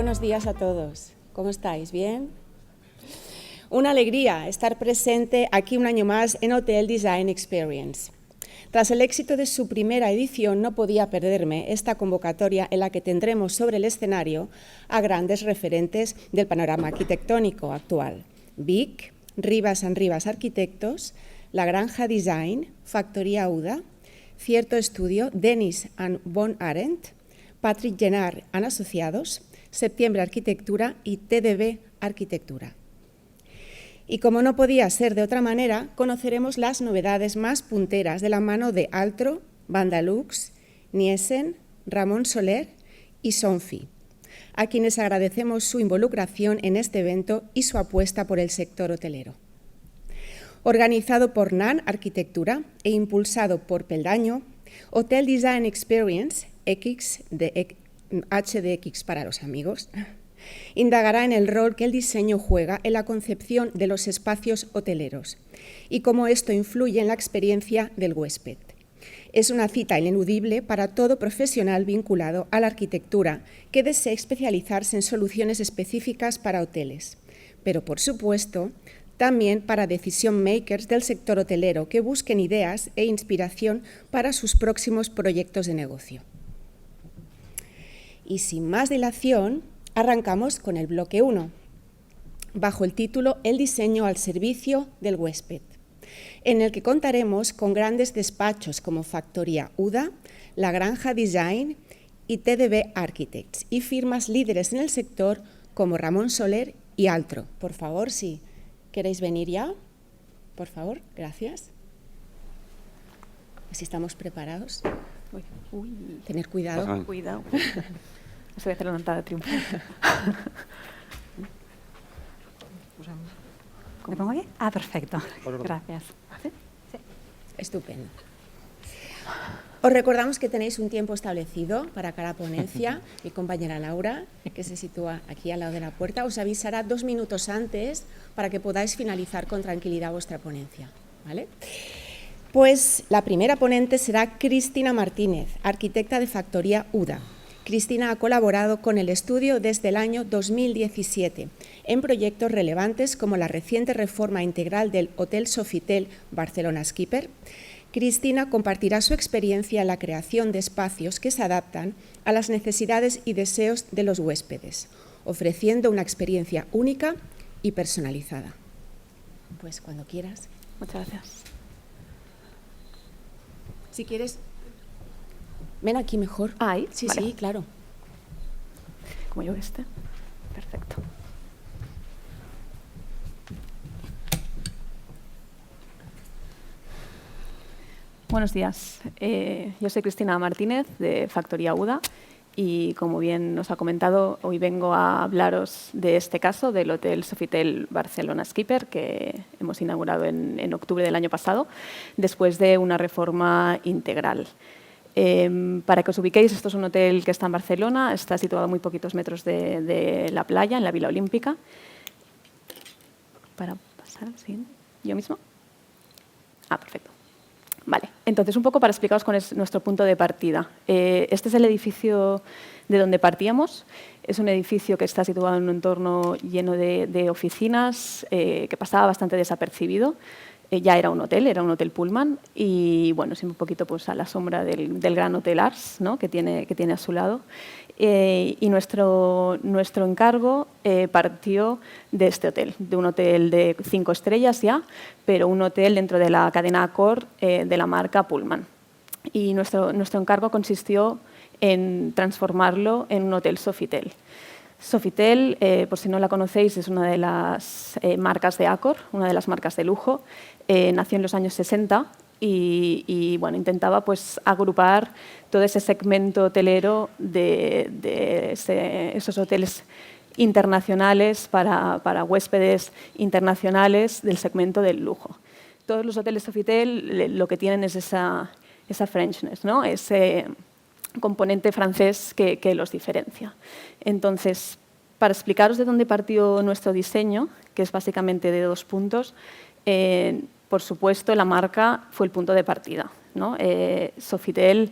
buenos días a todos. ¿Cómo estáis? ¿Bien? Una alegría estar presente aquí un año más en Hotel Design Experience. Tras el éxito de su primera edición, no podía perderme esta convocatoria en la que tendremos sobre el escenario a grandes referentes del panorama arquitectónico actual. Vic, Rivas & Rivas Arquitectos, La Granja Design, Factoría UDA, Cierto Estudio, Dennis & Von Arendt, Patrick Genard & Asociados, Septiembre Arquitectura y TDB Arquitectura. Y como no podía ser de otra manera, conoceremos las novedades más punteras de la mano de Altro, Vandalux, Niesen, Ramón Soler y Sonfi, a quienes agradecemos su involucración en este evento y su apuesta por el sector hotelero. Organizado por NAN Arquitectura e impulsado por Peldaño, Hotel Design Experience, HDX para los amigos, indagará en el rol que el diseño juega en la concepción de los espacios hoteleros y cómo esto influye en la experiencia del huésped. Es una cita ineludible para todo profesional vinculado a la arquitectura que desee especializarse en soluciones específicas para hoteles, pero por supuesto también para decision makers del sector hotelero que busquen ideas e inspiración para sus próximos proyectos de negocio. Y sin más dilación, arrancamos con el bloque 1, bajo el título El diseño al servicio del huésped, en el que contaremos con grandes despachos como Factoría UDA, La Granja Design y TDB Architects, y firmas líderes en el sector como Ramón Soler y Altro. Por favor, si queréis venir ya, por favor, gracias. Si estamos preparados. Uy. Tener cuidado. Cuidado. Eso voy a hacer la nota de triunfo. ¿Me pongo aquí? Ah, perfecto. Gracias. ¿Sí? Sí. Estupendo. Os recordamos que tenéis un tiempo establecido para cada ponencia. Mi compañera Laura, que se sitúa aquí al lado de la puerta, os avisará 2 minutos antes para que podáis finalizar con tranquilidad vuestra ponencia, ¿vale? Pues la primera ponente será Cristina Martínez, arquitecta de Factoría UDA. Cristina ha colaborado con el estudio desde el año 2017 en proyectos relevantes como la reciente reforma integral del Hotel Sofitel Barcelona Skipper. Cristina compartirá su experiencia en la creación de espacios que se adaptan a las necesidades y deseos de los huéspedes, ofreciendo una experiencia única y personalizada. Pues cuando quieras. Muchas gracias. Si quieres, ven aquí mejor. ¿Ahí? Sí, vale. sí, claro. Como yo Perfecto. Buenos días. Yo soy Cristina Martínez, de Factoría UDA, y como bien nos ha comentado, hoy vengo a hablaros de este caso, del Hotel Sofitel Barcelona Skipper, que hemos inaugurado en octubre del año pasado, después de una reforma integral. Para que os ubiquéis, esto es un hotel que está en Barcelona, está situado a muy poquitos metros de la playa, en la Vila Olímpica. Para pasar al siguiente. ¿Yo mismo? Ah, perfecto. Vale, entonces un poco para explicaros cuál es nuestro punto de partida. Este es el edificio de donde partíamos. Es un edificio que está situado en un entorno lleno de oficinas, que pasaba bastante desapercibido. Ya era un hotel Pullman, y bueno, siempre un poquito pues, a la sombra del Gran Hotel Ars, ¿no? que tiene a su lado. Y nuestro encargo partió de este hotel, de un hotel de 5 estrellas ya, pero un hotel dentro de la cadena Accor de la marca Pullman. Y nuestro encargo consistió en transformarlo en un hotel Sofitel. Sofitel, por si no la conocéis, es una de las marcas de Accor, una de las marcas de lujo. Nació en los años 60 y bueno, intentaba pues, agrupar todo ese segmento hotelero de esos hoteles internacionales para huéspedes internacionales del segmento del lujo. Todos los hoteles Sofitel lo que tienen es esa Frenchness, ¿no? Ese componente francés que los diferencia. Entonces, para explicaros de dónde partió nuestro diseño, que es básicamente de 2 puntos, por supuesto, la marca fue el punto de partida, ¿no? Sofitel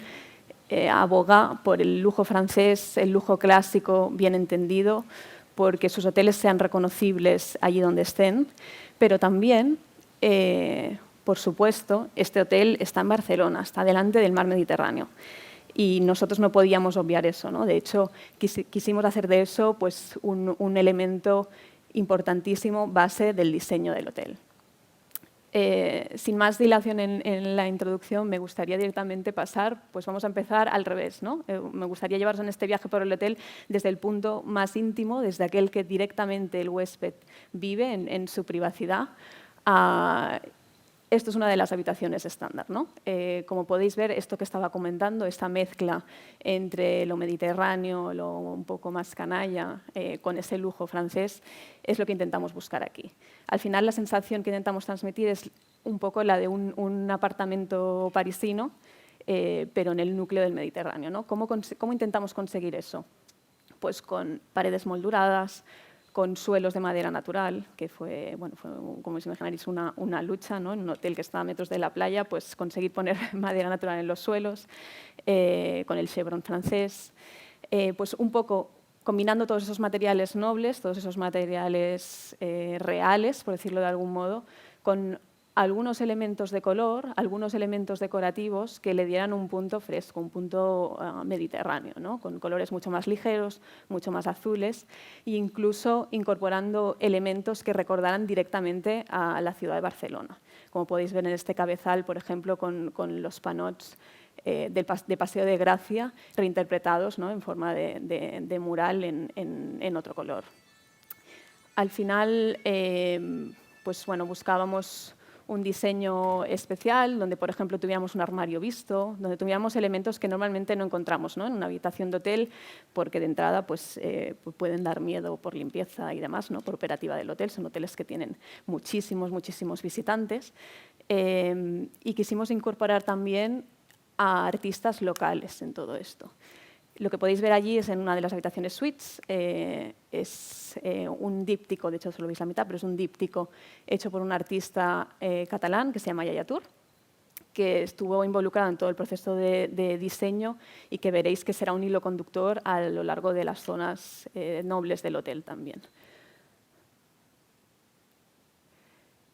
aboga por el lujo francés, el lujo clásico bien entendido, porque sus hoteles sean reconocibles allí donde estén, pero también, por supuesto, este hotel está en Barcelona, está delante del mar Mediterráneo. Y nosotros no podíamos obviar eso, ¿no? De hecho, quisimos hacer de eso pues, un elemento importantísimo, base del diseño del hotel. Sin más dilación en la introducción, me gustaría directamente pasar, pues vamos a empezar al revés, ¿no? Me gustaría llevaros en este viaje por el hotel desde el punto más íntimo, desde aquel que directamente el huésped vive en su privacidad. Esto es una de las habitaciones estándar, ¿no? Como podéis ver, esto que estaba comentando, esta mezcla entre lo mediterráneo, lo un poco más canalla, con ese lujo francés, es lo que intentamos buscar aquí. Al final, la sensación que intentamos transmitir es un poco la de un apartamento parisino, pero en el núcleo del Mediterráneo, ¿no? ¿Cómo intentamos conseguir eso? Pues con paredes molduradas, con suelos de madera natural, que fue como os imaginaréis, una lucha, ¿no? En un hotel que está a metros de la playa, pues conseguir poner madera natural en los suelos, con el chevron francés, pues un poco combinando todos esos materiales nobles, todos esos materiales reales, por decirlo de algún modo, con algunos elementos de color, algunos elementos decorativos que le dieran un punto fresco, un punto mediterráneo, ¿no? Con colores mucho más ligeros, mucho más azules, e incluso incorporando elementos que recordaran directamente a la ciudad de Barcelona. Como podéis ver en este cabezal, por ejemplo, con los panots de Paseo de Gracia, reinterpretados, ¿no? En forma de mural en otro color. Al final, pues, bueno, buscábamos un diseño especial, donde, por ejemplo, tuviéramos un armario visto, donde tuviéramos elementos que normalmente no encontramos, ¿no? En una habitación de hotel, porque de entrada pues, pueden dar miedo por limpieza y demás, ¿no? Por operativa del hotel. Son hoteles que tienen muchísimos visitantes. Y quisimos incorporar también a artistas locales en todo esto. Lo que podéis ver allí es en una de las habitaciones suites, es un díptico, de hecho solo veis la mitad, pero es un díptico hecho por un artista catalán que se llama Yaya Tour, que estuvo involucrado en todo el proceso de diseño y que veréis que será un hilo conductor a lo largo de las zonas nobles del hotel también.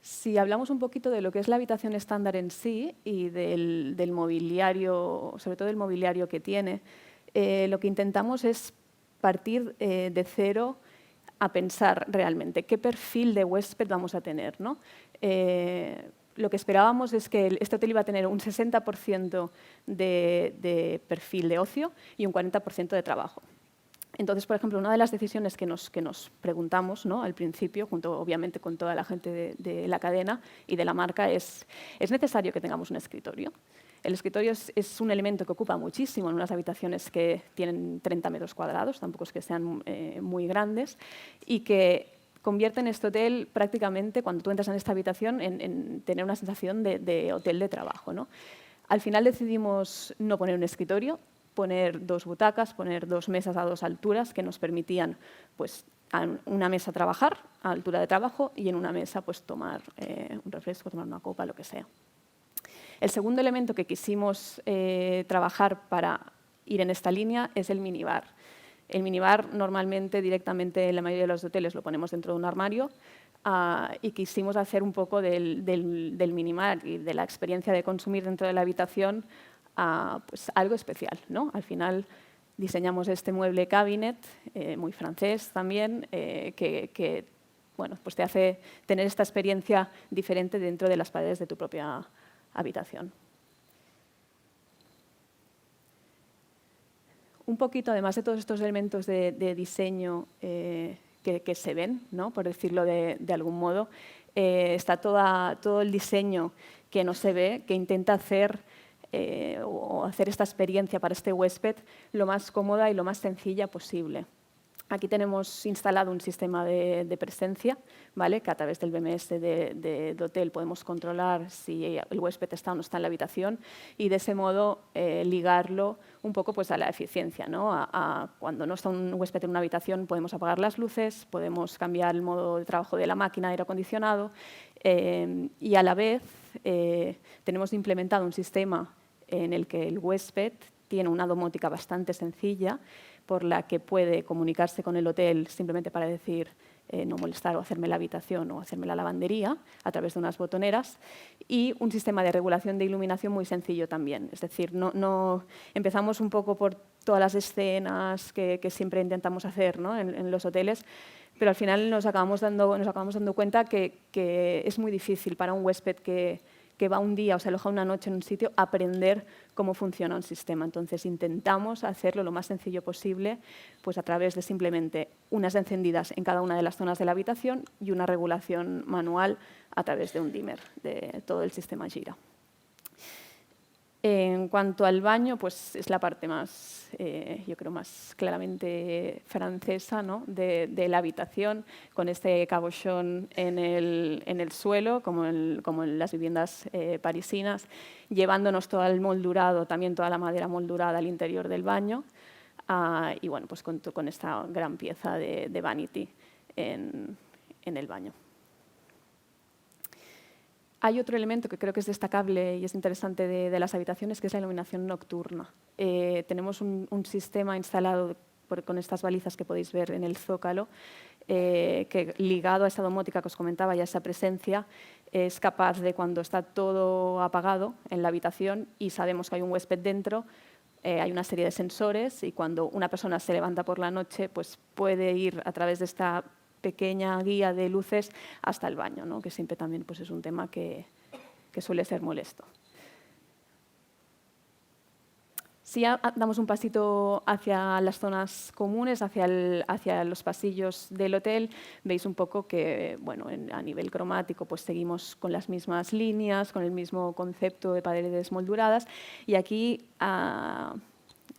Si hablamos un poquito de lo que es la habitación estándar en sí y del mobiliario, sobre todo el mobiliario que tiene, lo que intentamos es partir de cero a pensar realmente qué perfil de huésped vamos a tener, ¿no? Lo que esperábamos es que este hotel iba a tener un 60% de perfil de ocio y un 40% de trabajo. Entonces, por ejemplo, una de las decisiones que nos preguntamos, ¿no? Al principio, junto obviamente con toda la gente de la cadena y de la marca, ¿es necesario que tengamos un escritorio? El escritorio es un elemento que ocupa muchísimo en unas habitaciones que tienen 30 metros cuadrados, tampoco es que sean muy grandes, y que convierten este hotel prácticamente, cuando tú entras en esta habitación, en tener una sensación de hotel de trabajo, ¿no? Al final decidimos no poner un escritorio, poner 2 butacas, poner 2 mesas a 2 alturas que nos permitían, pues, en una mesa trabajar, a altura de trabajo, y en una mesa pues, tomar un refresco, tomar una copa, lo que sea. El segundo elemento que quisimos trabajar para ir en esta línea es el minibar. El minibar normalmente directamente en la mayoría de los hoteles lo ponemos dentro de un armario y quisimos hacer un poco del minibar y de la experiencia de consumir dentro de la habitación pues algo especial, ¿no? Al final diseñamos este mueble cabinet, muy francés también, que bueno, pues te hace tener esta experiencia diferente dentro de las paredes de tu propia habitación. Un poquito, además de todos estos elementos de diseño que se ven, ¿no? Por decirlo de algún modo, está todo el diseño que no se ve, que intenta hacer esta experiencia para este huésped lo más cómoda y lo más sencilla posible. Aquí tenemos instalado un sistema de presencia, ¿vale? Que a través del BMS del hotel podemos controlar si el huésped está o no está en la habitación y de ese modo ligarlo un poco pues, a la eficiencia, ¿no? Cuando no está un huésped en una habitación podemos apagar las luces, podemos cambiar el modo de trabajo de la máquina de aire acondicionado y a la vez tenemos implementado un sistema en el que el huésped tiene una domótica bastante sencilla por la que puede comunicarse con el hotel simplemente para decir no molestar o hacerme la habitación o hacerme la lavandería a través de unas botoneras, y un sistema de regulación de iluminación muy sencillo también. Es decir, no empezamos un poco por todas las escenas que siempre intentamos hacer, ¿no?, en los hoteles, pero al final nos acabamos dando cuenta que es muy difícil para un huésped que va un día o se aloja una noche en un sitio aprender cómo funciona un sistema. Entonces intentamos hacerlo lo más sencillo posible, pues a través de simplemente unas encendidas en cada una de las zonas de la habitación y una regulación manual a través de un dimmer de todo el sistema Gira. En cuanto al baño, pues es la parte más, yo creo, más claramente francesa, ¿no?, de la habitación, con este cabochón en el suelo, como en las viviendas parisinas, llevándonos todo el moldurado, también toda la madera moldurada al interior del baño, y bueno, pues con esta gran pieza de vanity en el baño. Hay otro elemento que creo que es destacable y es interesante de las habitaciones, que es la iluminación nocturna. Tenemos un sistema instalado con estas balizas que podéis ver en el zócalo, que ligado a esa domótica que os comentaba y a esa presencia, es capaz de, cuando está todo apagado en la habitación y sabemos que hay un huésped dentro, hay una serie de sensores, y cuando una persona se levanta por la noche, pues puede ir a través de esta pequeña guía de luces hasta el baño, ¿no?, que siempre también pues, es un tema que suele ser molesto. Si ya damos un pasito hacia las zonas comunes, hacia los pasillos del hotel, veis un poco que, bueno, a nivel cromático pues seguimos con las mismas líneas, con el mismo concepto de paredes molduradas, y aquí a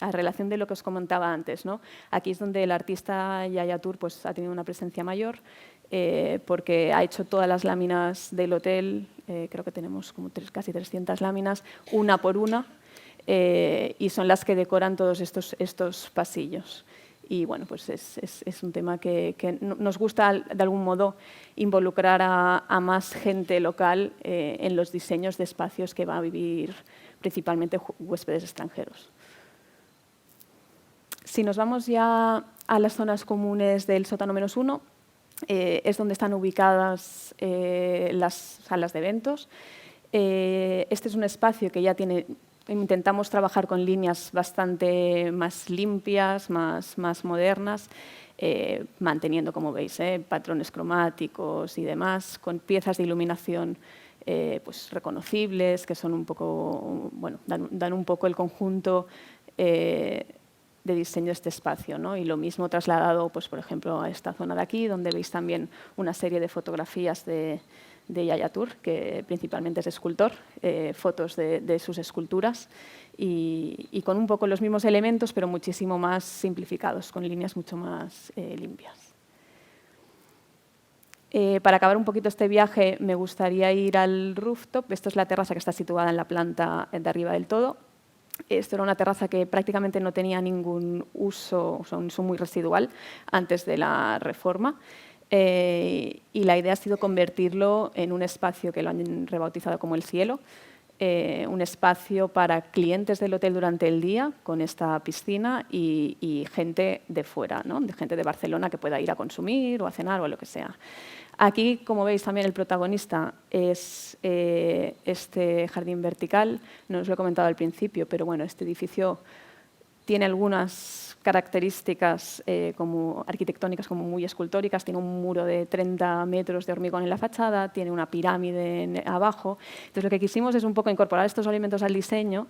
relación de lo que os comentaba antes, ¿no?, aquí es donde el artista Yaya Tour pues, ha tenido una presencia mayor, porque ha hecho todas las láminas del hotel, creo que tenemos como casi 300 láminas, una por una, y son las que decoran todos estos pasillos. Y bueno, pues es un tema que nos gusta de algún modo involucrar a más gente local en los diseños de espacios que va a vivir principalmente huéspedes extranjeros. Si nos vamos ya a las zonas comunes del sótano -1, es donde están ubicadas las salas de eventos. Este es un espacio que ya intentamos trabajar con líneas bastante más limpias, más modernas, manteniendo, como veis, patrones cromáticos y demás, con piezas de iluminación pues reconocibles, que son un poco, bueno, dan un poco el conjunto de diseño de este espacio, ¿no? Y lo mismo trasladado, pues, por ejemplo, a esta zona de aquí, donde veis también una serie de fotografías de Yaya Tour, que principalmente es escultor, fotos de sus esculturas, y con un poco los mismos elementos, pero muchísimo más simplificados, con líneas mucho más limpias. Para acabar un poquito este viaje, me gustaría ir al rooftop. Esto es la terraza que está situada en la planta de arriba del todo. Esto era una terraza que prácticamente no tenía ningún uso, o sea, un uso muy residual antes de la reforma. Y la idea ha sido convertirlo en un espacio que lo han rebautizado como El Cielo, un espacio para clientes del hotel durante el día, con esta piscina, y gente de fuera, ¿no?, de gente de Barcelona que pueda ir a consumir o a cenar o a lo que sea. Aquí, como veis, también el protagonista es este jardín vertical. No os lo he comentado al principio, pero bueno, este edificio tiene algunas características como arquitectónicas, como muy escultóricas. Tiene un muro de 30 metros de hormigón en la fachada, tiene una pirámide abajo. Entonces, lo que quisimos es un poco incorporar estos elementos al diseño,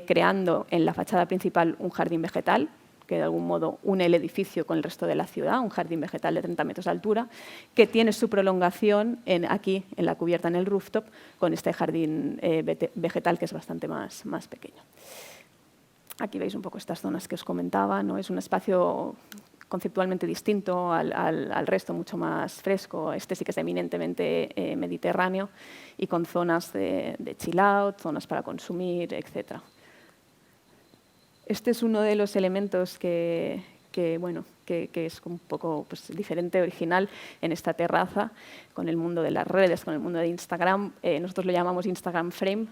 creando en la fachada principal un jardín vegetal, que de algún modo une el edificio con el resto de la ciudad, un jardín vegetal de 30 metros de altura, que tiene su prolongación aquí, en la cubierta, en el rooftop, con este jardín vegetal que es bastante más pequeño. Aquí veis un poco estas zonas que os comentaba, ¿no? Es un espacio conceptualmente distinto al resto, mucho más fresco. Este sí que es eminentemente mediterráneo, y con zonas de chill out, zonas para consumir, etc. Este es uno de los elementos que es un poco pues, diferente, original en esta terraza, con el mundo de las redes, con el mundo de Instagram. Nosotros lo llamamos Instagram Frame.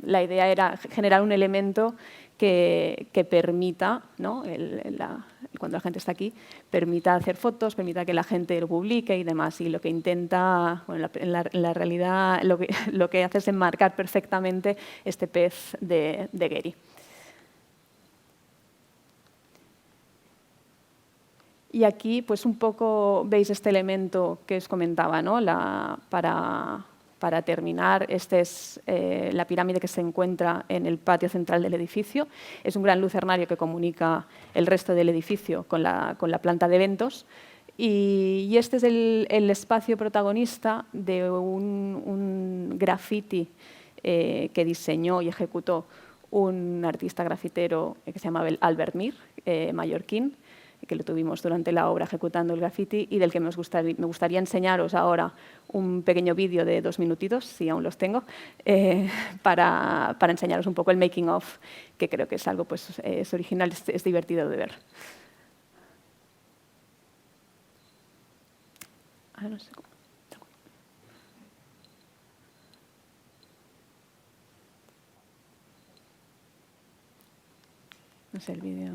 la idea era generar un elemento que permita, ¿no? Cuando la gente está aquí, permita hacer fotos, permita que la gente lo publique y demás. Y lo que intenta, bueno, en la realidad, lo que hace es enmarcar perfectamente este pez de Getty. Y aquí, pues un poco veis este elemento que os comentaba, ¿no? Para terminar, esta es la pirámide que se encuentra en el patio central del edificio. Es un gran lucernario que comunica el resto del edificio con la planta de eventos. Y este es el espacio protagonista de un graffiti que diseñó y ejecutó un artista grafitero que se llamaba Albert Mir, mallorquín, que lo tuvimos durante la obra ejecutando el graffiti y del que me gustaría enseñaros ahora un pequeño vídeo de 2 minutitos, si aún los tengo, para enseñaros un poco el making of, que creo que es algo pues, es original, es divertido de ver. No sé cómo. No sé el vídeo.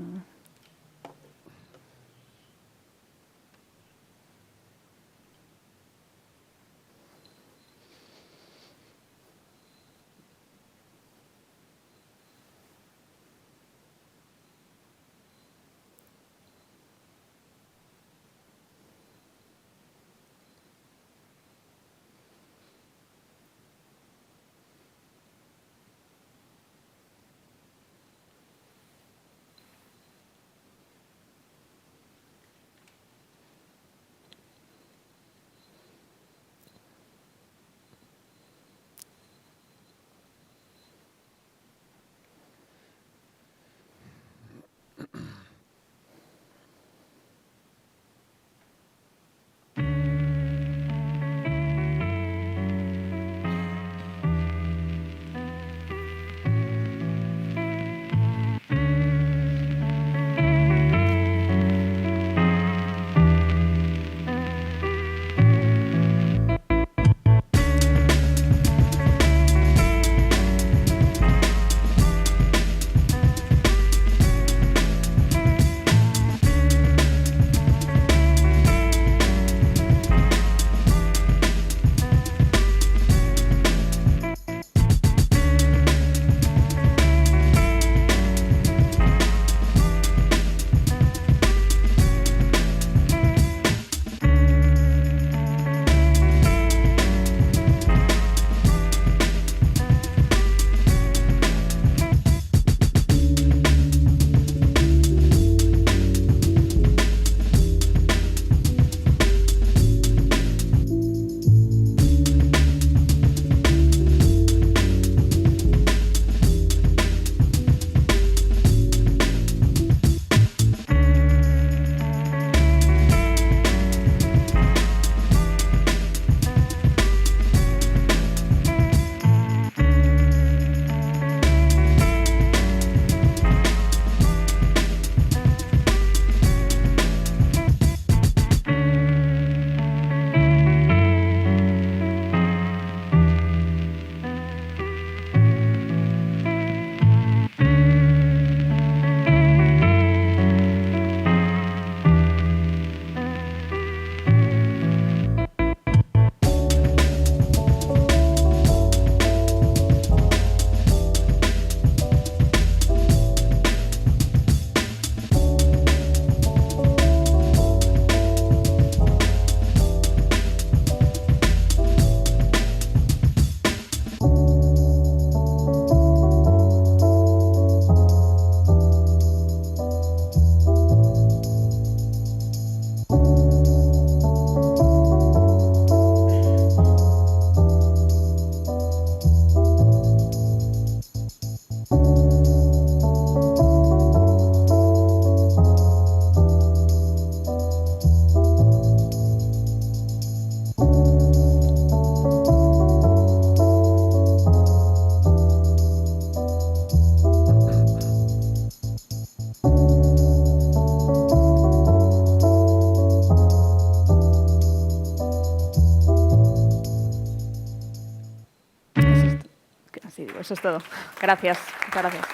eso es todo. Gracias. Muchas gracias.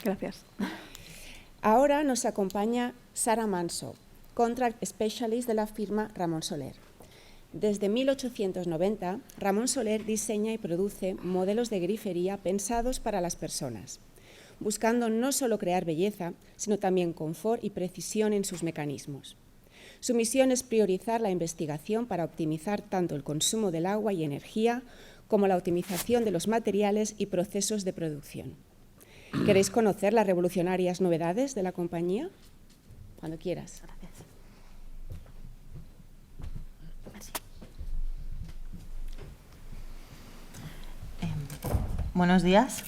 Gracias. Ahora nos acompaña Sara Manso, Contract Specialist de la firma Ramón Soler. Desde 1890, Ramón Soler diseña y produce modelos de grifería pensados para las personas, buscando no solo crear belleza, sino también confort y precisión en sus mecanismos. Su misión es priorizar la investigación para optimizar tanto el consumo del agua y energía como la optimización de los materiales y procesos de producción. ¿Queréis conocer las revolucionarias novedades de la compañía? Cuando quieras. Gracias. Buenos días.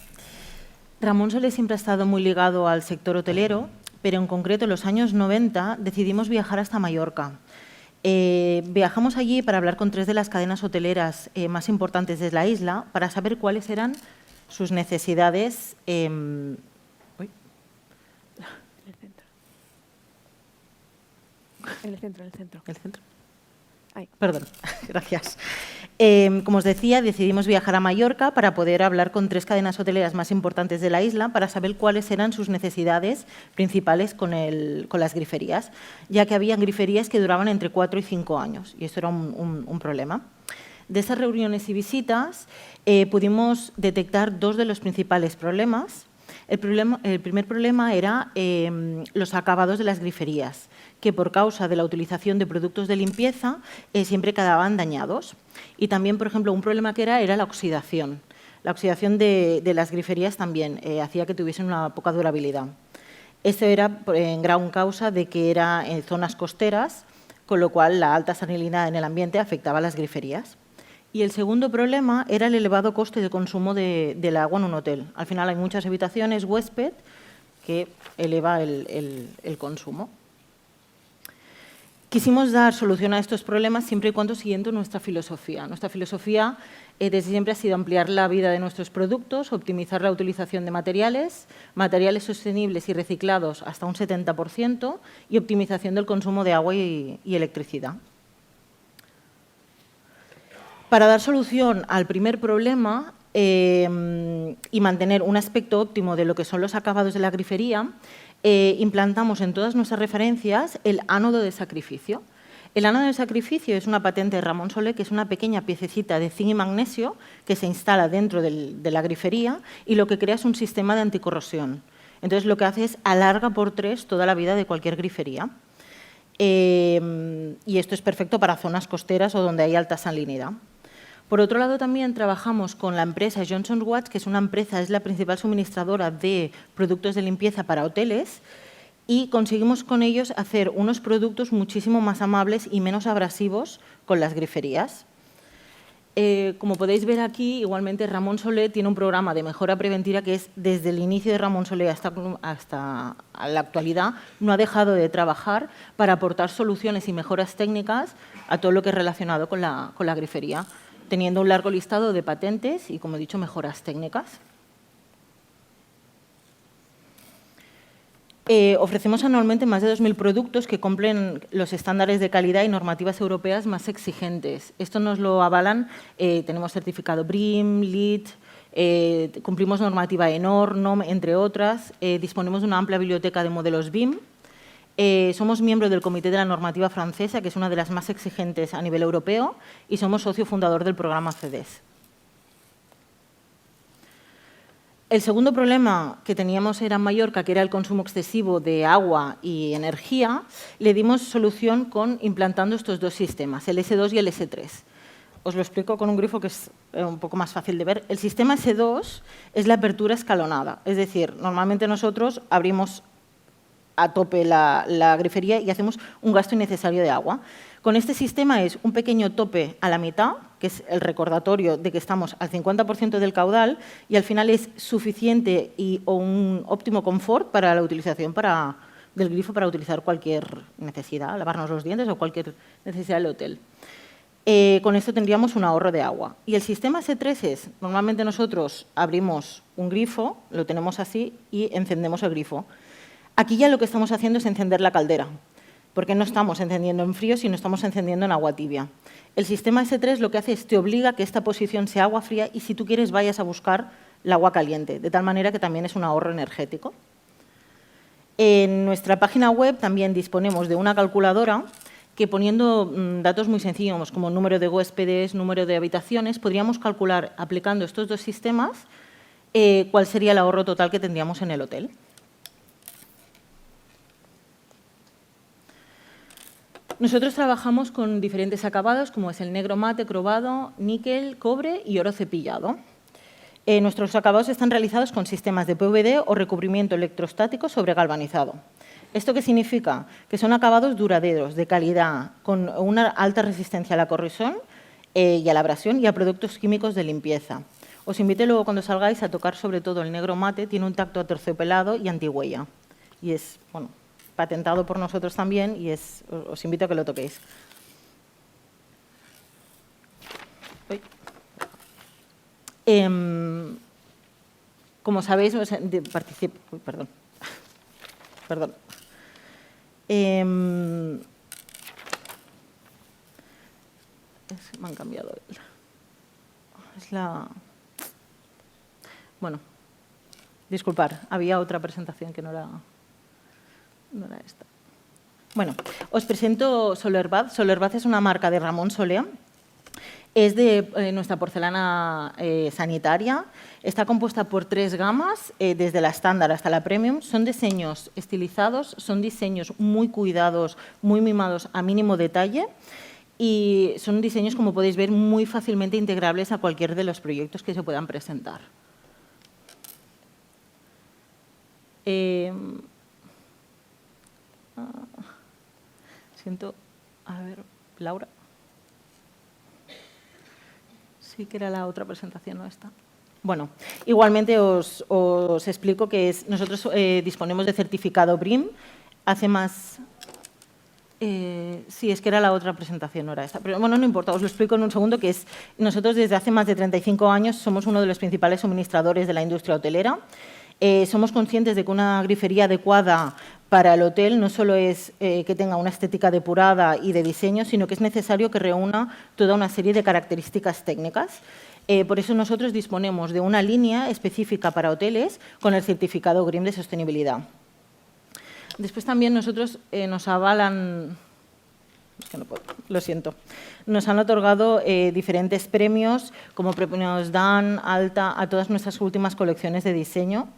Ramón Soler siempre ha estado muy ligado al sector hotelero, pero en concreto en los años 90 decidimos viajar hasta Mallorca. Viajamos allí para hablar con 3 de las cadenas hoteleras más importantes de la isla para saber cuáles eran sus necesidades. En el centro. ¿El centro? Ahí. Perdón, gracias. Como os decía, decidimos viajar a Mallorca para poder hablar con 3 cadenas hoteleras más importantes de la isla para saber cuáles eran sus necesidades principales con las griferías, ya que había griferías que duraban entre 4 y 5 años, y esto era un problema. De esas reuniones y visitas pudimos detectar 2 de los principales problemas. El primer problema era los acabados de las griferías, que por causa de la utilización de productos de limpieza siempre quedaban dañados. Y también, por ejemplo, un problema que era la oxidación. La oxidación de las griferías también hacía que tuviesen una poca durabilidad. Esto era en gran causa de que era en zonas costeras, con lo cual la alta salinidad en el ambiente afectaba a las griferías. Y el segundo problema era el elevado coste de consumo del agua en un hotel. Al final hay muchas habitaciones huésped que eleva el consumo. Quisimos dar solución a estos problemas siempre y cuando siguiendo nuestra filosofía. Nuestra filosofía desde siempre ha sido ampliar la vida de nuestros productos, optimizar la utilización de materiales sostenibles y reciclados hasta un 70% y optimización del consumo de agua y electricidad. Para dar solución al primer problema y mantener un aspecto óptimo de lo que son los acabados de la grifería, implantamos en todas nuestras referencias el ánodo de sacrificio. El ánodo de sacrificio es una patente de Ramón Soler, que es una pequeña piececita de zinc y magnesio que se instala dentro de la grifería y lo que crea es un sistema de anticorrosión. Entonces, lo que hace es alarga por 3 toda la vida de cualquier grifería. Y esto es perfecto para zonas costeras o donde hay alta salinidad. Por otro lado, también trabajamos con la empresa Johnson Watts, que es la principal suministradora de productos de limpieza para hoteles, y conseguimos con ellos hacer unos productos muchísimo más amables y menos abrasivos con las griferías. Como podéis ver aquí, igualmente Ramón Soler tiene un programa de mejora preventiva que es desde el inicio de Ramón Soler hasta la actualidad, no ha dejado de trabajar para aportar soluciones y mejoras técnicas a todo lo que es relacionado con la grifería, teniendo un largo listado de patentes y, como he dicho, mejoras técnicas. Ofrecemos anualmente más de 2.000 productos que cumplen los estándares de calidad y normativas europeas más exigentes. Esto nos lo avalan, tenemos certificado BREEAM, LEED, cumplimos normativa ENOR, NOM, entre otras. Disponemos de una amplia biblioteca de modelos BIM. Somos miembro del Comité de la Normativa Francesa, que es una de las más exigentes a nivel europeo, y somos socio fundador del programa CEDES. El segundo problema que teníamos era en Mallorca, que era el consumo excesivo de agua y energía. Le dimos solución implantando estos 2 sistemas, el S2 y el S3. Os lo explico con un grifo que es un poco más fácil de ver. El sistema S2 es la apertura escalonada, es decir, normalmente nosotros abrimos a tope la grifería y hacemos un gasto innecesario de agua. Con este sistema es un pequeño tope a la mitad, que es el recordatorio de que estamos al 50% del caudal, y al final es suficiente o un óptimo confort para la utilización del grifo para utilizar cualquier necesidad, lavarnos los dientes o cualquier necesidad del hotel. Con esto tendríamos un ahorro de agua. Y el sistema S3 es, normalmente nosotros abrimos un grifo, lo tenemos así y encendemos el grifo. Aquí ya lo que estamos haciendo es encender la caldera, porque no estamos encendiendo en frío, sino estamos encendiendo en agua tibia. El sistema S3 lo que hace es te obliga a que esta posición sea agua fría y si tú quieres vayas a buscar el agua caliente, de tal manera que también es un ahorro energético. En nuestra página web también disponemos de una calculadora que poniendo datos muy sencillos como número de huéspedes, número de habitaciones, podríamos calcular, aplicando estos dos sistemas, cuál sería el ahorro total que tendríamos en el hotel. Nosotros trabajamos con diferentes acabados, como es el negro mate, cromado, níquel, cobre y oro cepillado. Nuestros acabados están realizados con sistemas de PVD o recubrimiento electrostático sobre galvanizado. ¿Esto qué significa? Que son acabados duraderos, de calidad, con una alta resistencia a la corrosión y a la abrasión y a productos químicos de limpieza. Os invito luego cuando salgáis a tocar sobre todo el negro mate, tiene un tacto aterciopelado y antihuella. Y es, bueno, patentado por nosotros también y os invito a que lo toquéis. Como sabéis, perdón. Me han cambiado. Bueno, disculpar, había otra presentación que no era esta. Bueno, os presento Solerbad. Solerbad es una marca de Ramón Solé. Es de nuestra porcelana sanitaria. Está compuesta por 3 gamas, desde la estándar hasta la premium. Son diseños estilizados, son diseños muy cuidados, muy mimados a mínimo detalle. Y son diseños, como podéis ver, muy fácilmente integrables a cualquier de los proyectos que se puedan presentar. Siento, a ver, Laura. Sí que era la otra presentación, ¿no esta? Bueno, igualmente os explico que nosotros disponemos de certificado BREEAM. Hace más... sí, es que era la otra presentación, no era esta. Pero bueno, no importa, os lo explico en un segundo, que es nosotros desde hace más de 35 años somos uno de los principales suministradores de la industria hotelera. Somos conscientes de que una grifería adecuada para el hotel no solo es que tenga una estética depurada y de diseño, sino que es necesario que reúna toda una serie de características técnicas. Por eso nosotros disponemos de una línea específica para hoteles con el certificado GREEAM de sostenibilidad. Después también nosotros nos avalan... Es que no puedo, lo siento. Nos han otorgado diferentes premios, como premios Dan, Alta, a todas nuestras últimas colecciones de diseño.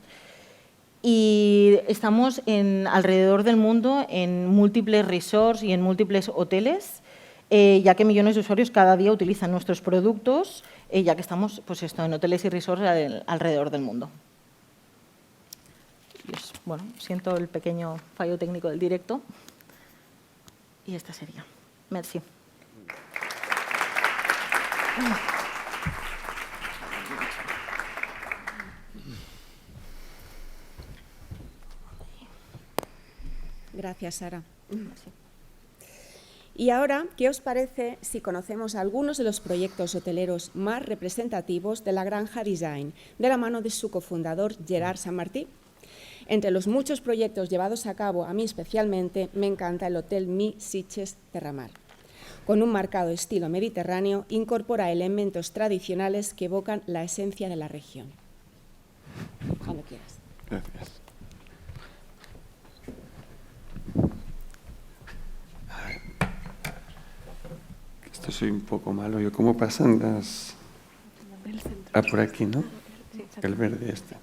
Y estamos alrededor del mundo en múltiples resorts y en múltiples hoteles, ya que millones de usuarios cada día utilizan nuestros productos, ya que estamos pues en hoteles y resorts alrededor del mundo. Bueno, siento el pequeño fallo técnico del directo. Y esta sería. Merci. Gracias, Sara. Y ahora, ¿qué os parece si conocemos algunos de los proyectos hoteleros más representativos de la Granja Design, de la mano de su cofundador Gerard Saint-Martí? Entre los muchos proyectos llevados a cabo, a mí especialmente, me encanta el Hotel Mi Sitges Terramar. Con un marcado estilo mediterráneo, incorpora elementos tradicionales que evocan la esencia de la región. Cuando quieras. Gracias. Esto soy un poco malo. Yo, ¿cómo pasan las...? Ah, por aquí, ¿no? El verde este.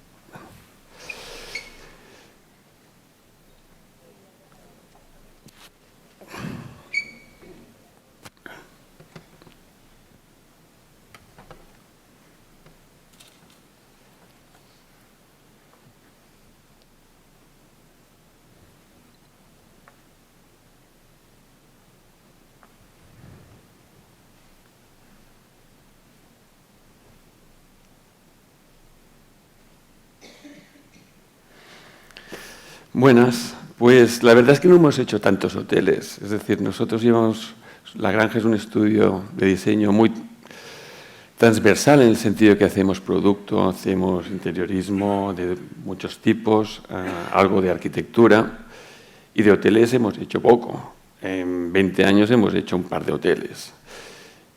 Buenas, pues la verdad es que no hemos hecho tantos hoteles, es decir, nosotros llevamos, La Granja es un estudio de diseño transversal en el sentido que hacemos producto, hacemos interiorismo de muchos tipos, algo de arquitectura, y de hoteles hemos hecho poco. En 20 años hemos hecho un par de hoteles.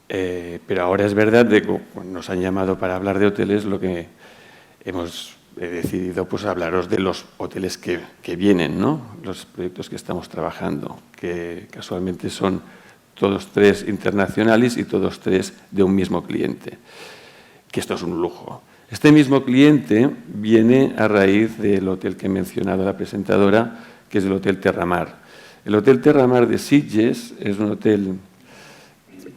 Pero ahora es verdad que cuando nos han llamado para hablar de hoteles, lo que hemos decidido pues hablaros de los hoteles que vienen, ¿no? Los proyectos que estamos trabajando, que casualmente son todos 3 internacionales y todos 3 de un mismo cliente, que esto es un lujo. Este mismo cliente viene a raíz del hotel que ha mencionado la presentadora, que es el Hotel Terramar. El Hotel Terramar de Sitges es un hotel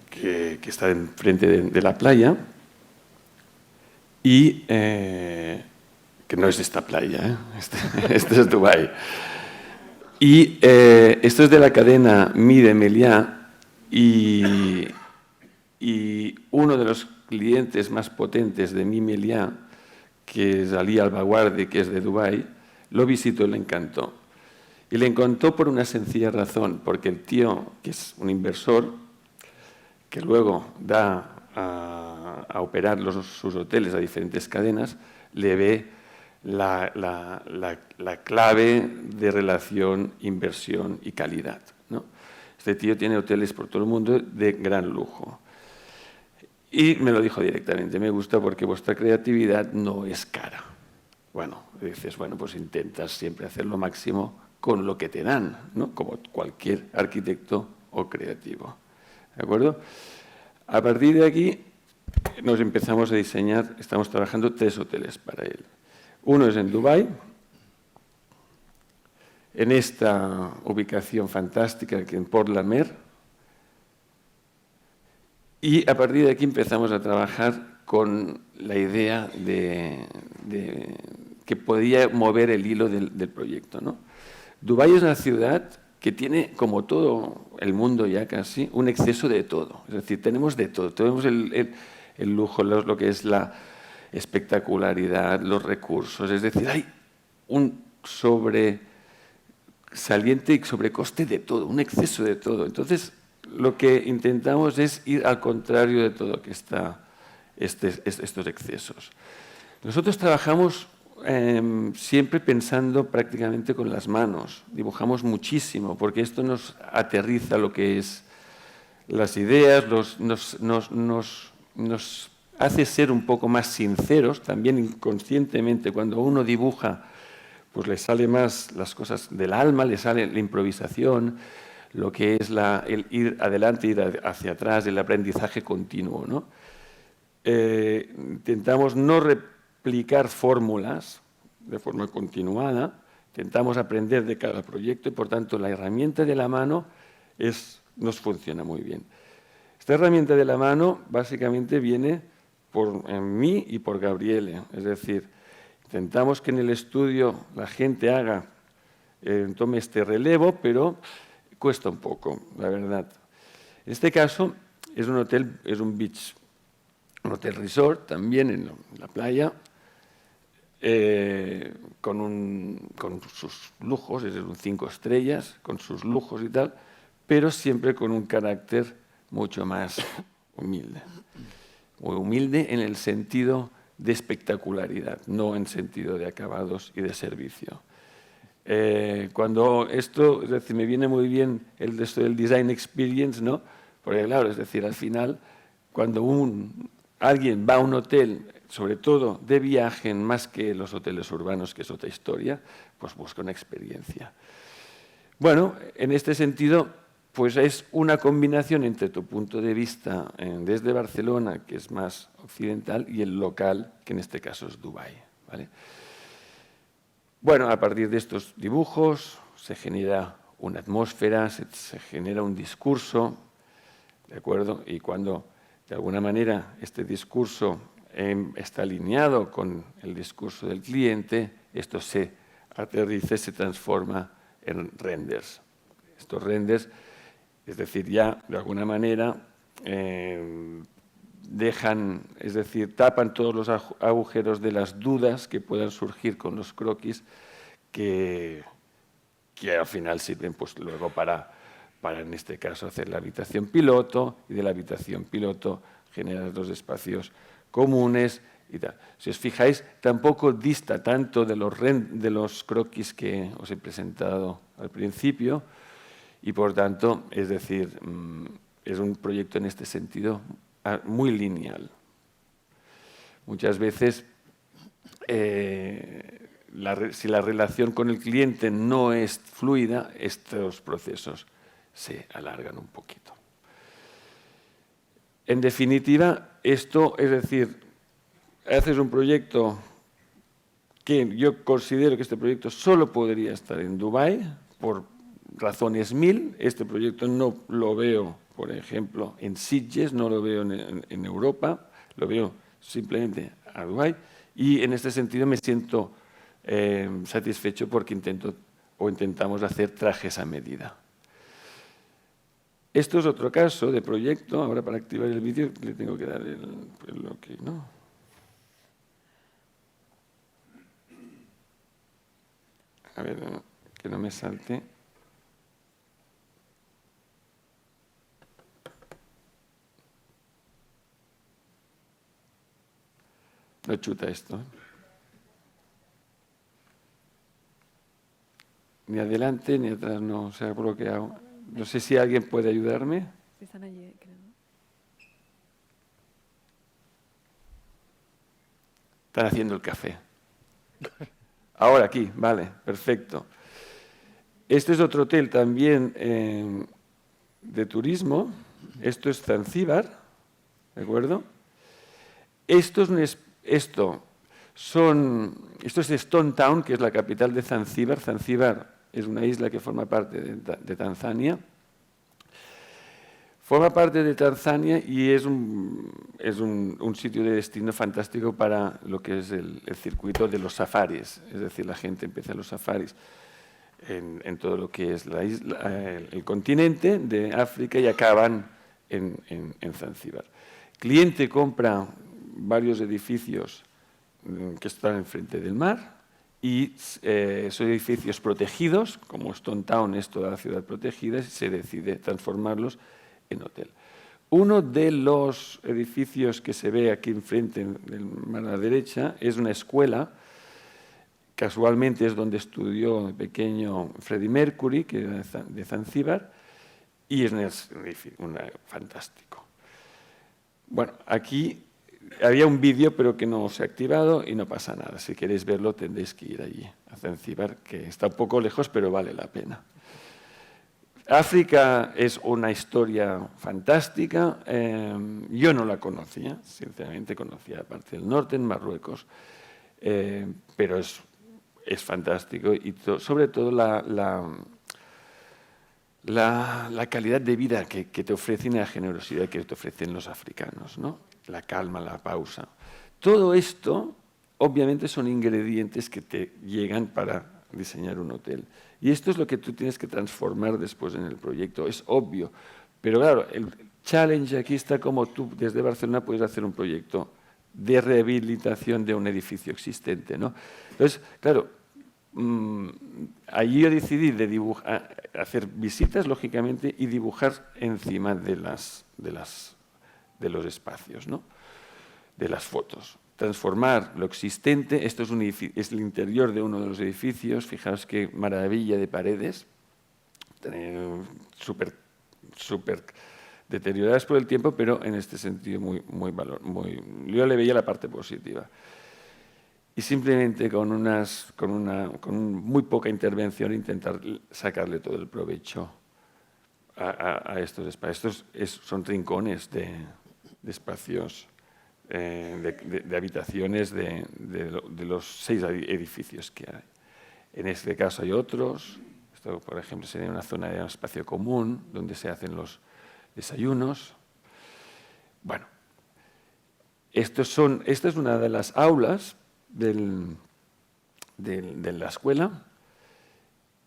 que está enfrente de la playa y que no es esta playa, este es Dubái. Y esto es de la cadena Mide Meliá y uno de los clientes más potentes de Mi Meliá, que es Ali Albaguardi, que es de Dubái, lo visitó y le encantó. Y le encantó por una sencilla razón, porque el tío, que es un inversor, que luego da a operar sus hoteles a diferentes cadenas, le ve la clave de relación, inversión y calidad, ¿no? Este tío tiene hoteles por todo el mundo de gran lujo. Y me lo dijo directamente, me gusta porque vuestra creatividad no es cara. Bueno, dices, bueno, pues intentas siempre hacer lo máximo con lo que te dan, ¿no? Como cualquier arquitecto o creativo. ¿De acuerdo? A partir de aquí nos empezamos a diseñar, estamos trabajando 3 hoteles para él. Uno es en Dubái, en esta ubicación fantástica que en Port La Mer, y a partir de aquí empezamos a trabajar con la idea de que podía mover el hilo del proyecto, ¿no? Dubái es una ciudad que tiene, como todo el mundo ya casi, un exceso de todo. Es decir, tenemos de todo. Tenemos el lujo, lo que es la espectacularidad, los recursos. Es decir, hay un sobresaliente y sobrecoste de todo, un exceso de todo. Entonces, lo que intentamos es ir al contrario de todo que está estos excesos. Nosotros trabajamos siempre pensando prácticamente con las manos, dibujamos muchísimo, porque esto nos aterriza lo que es las ideas, nos hace ser un poco más sinceros, también inconscientemente, cuando uno dibuja, pues le sale más las cosas del alma, le sale la improvisación, lo que es el ir adelante, ir hacia atrás, el aprendizaje continuo, ¿no? Intentamos no replicar fórmulas de forma continuada, intentamos aprender de cada proyecto y, por tanto, la herramienta de la mano nos funciona muy bien. Esta herramienta de la mano básicamente viene por mí y por Gabriele, es decir, intentamos que en el estudio la gente tome este relevo, pero cuesta un poco, la verdad. En este caso es un hotel, es un beach, un hotel resort, también en la playa, con sus lujos, es un 5 estrellas, con sus lujos y tal, pero siempre con un carácter mucho más humilde. Muy humilde en el sentido de espectacularidad, no en sentido de acabados y de servicio. Cuando esto, es decir, me viene muy bien esto del design experience, ¿no? Porque claro, es decir, al final, cuando alguien va a un hotel, sobre todo de viaje, más que los hoteles urbanos, que es otra historia, pues busca una experiencia. Bueno, en este sentido, pues es una combinación entre tu punto de vista desde Barcelona, que es más occidental, y el local, que en este caso es Dubái, ¿vale? Bueno, a partir de estos dibujos se genera una atmósfera, se genera un discurso, ¿de acuerdo? Y cuando, de alguna manera, este discurso está alineado con el discurso del cliente, esto se aterriza, se transforma en renders. Estos renders, es decir, ya de alguna manera tapan todos los agujeros de las dudas que puedan surgir con los croquis que al final sirven pues luego para para en este caso hacer la habitación piloto, y de la habitación piloto generar los espacios comunes y tal. Si os fijáis, tampoco dista tanto de los croquis que os he presentado al principio, y por tanto, es decir, es un proyecto en este sentido muy lineal. Muchas veces, si la relación con el cliente no es fluida, estos procesos se alargan un poquito. En definitiva, esto, es decir, haces un proyecto que yo considero que este proyecto solo podría estar en Dubái por razones 1000. Este proyecto no lo veo, por ejemplo, en Sitges, no lo veo en Europa, lo veo simplemente a Dubái, y en este sentido me siento satisfecho porque intentamos hacer trajes a medida. Esto es otro caso de proyecto. Ahora, para activar el vídeo le tengo que dar el OK, ¿no? A ver, que no me salte. No chuta esto. Ni adelante ni atrás, no se ha bloqueado. No sé si alguien puede ayudarme. Están allí, creo. Están haciendo el café. Ahora aquí, vale, perfecto. Este es otro hotel también de turismo. Esto es Zanzíbar, ¿de acuerdo? Esto es Stone Town, que es la capital de Zanzíbar. Zanzíbar es una isla que forma parte de Tanzania. Forma parte de Tanzania y es un sitio de destino fantástico para lo que es el circuito de los safaris. Es decir, la gente empieza los safaris en todo lo que es la isla, el continente de África, y acaban en Zanzíbar. Cliente compra varios edificios que están enfrente del mar, y son edificios protegidos, como Stone Town es toda la ciudad protegida, y se decide transformarlos en hotel. Uno de los edificios que se ve aquí enfrente, del mar a la derecha, es una escuela. Casualmente es donde estudió de pequeño Freddie Mercury, que era de Zanzíbar, y es un edificio fantástico. Bueno, aquí había un vídeo, pero que no se ha activado y no pasa nada. Si queréis verlo, tendréis que ir allí, a Zanzíbar, que está un poco lejos, pero vale la pena. África es una historia fantástica. Yo no la conocía, sinceramente conocía parte del norte, en Marruecos, pero es fantástico, y sobre todo la calidad de vida que te ofrecen y la generosidad que te ofrecen los africanos, ¿no? La calma, la pausa. Todo esto, obviamente, son ingredientes que te llegan para diseñar un hotel. Y esto es lo que tú tienes que transformar después en el proyecto. Es obvio. Pero claro, el challenge aquí está como tú desde Barcelona puedes hacer un proyecto de rehabilitación de un edificio existente, ¿no? Entonces, claro, allí yo decidí hacer visitas, lógicamente, y dibujar encima de los espacios, ¿no? De las fotos. Transformar lo existente. Esto es el interior de uno de los edificios. Fijaos qué maravilla de paredes, súper deterioradas por el tiempo, pero en este sentido yo le veía la parte positiva. Y simplemente con muy poca intervención intentar sacarle todo el provecho a estos espacios. Son rincones de espacios, de habitaciones de los 6 edificios que hay. En este caso hay otros. Esto, por ejemplo, sería una zona de espacio común donde se hacen los desayunos. Bueno, esta es una de las aulas de la escuela,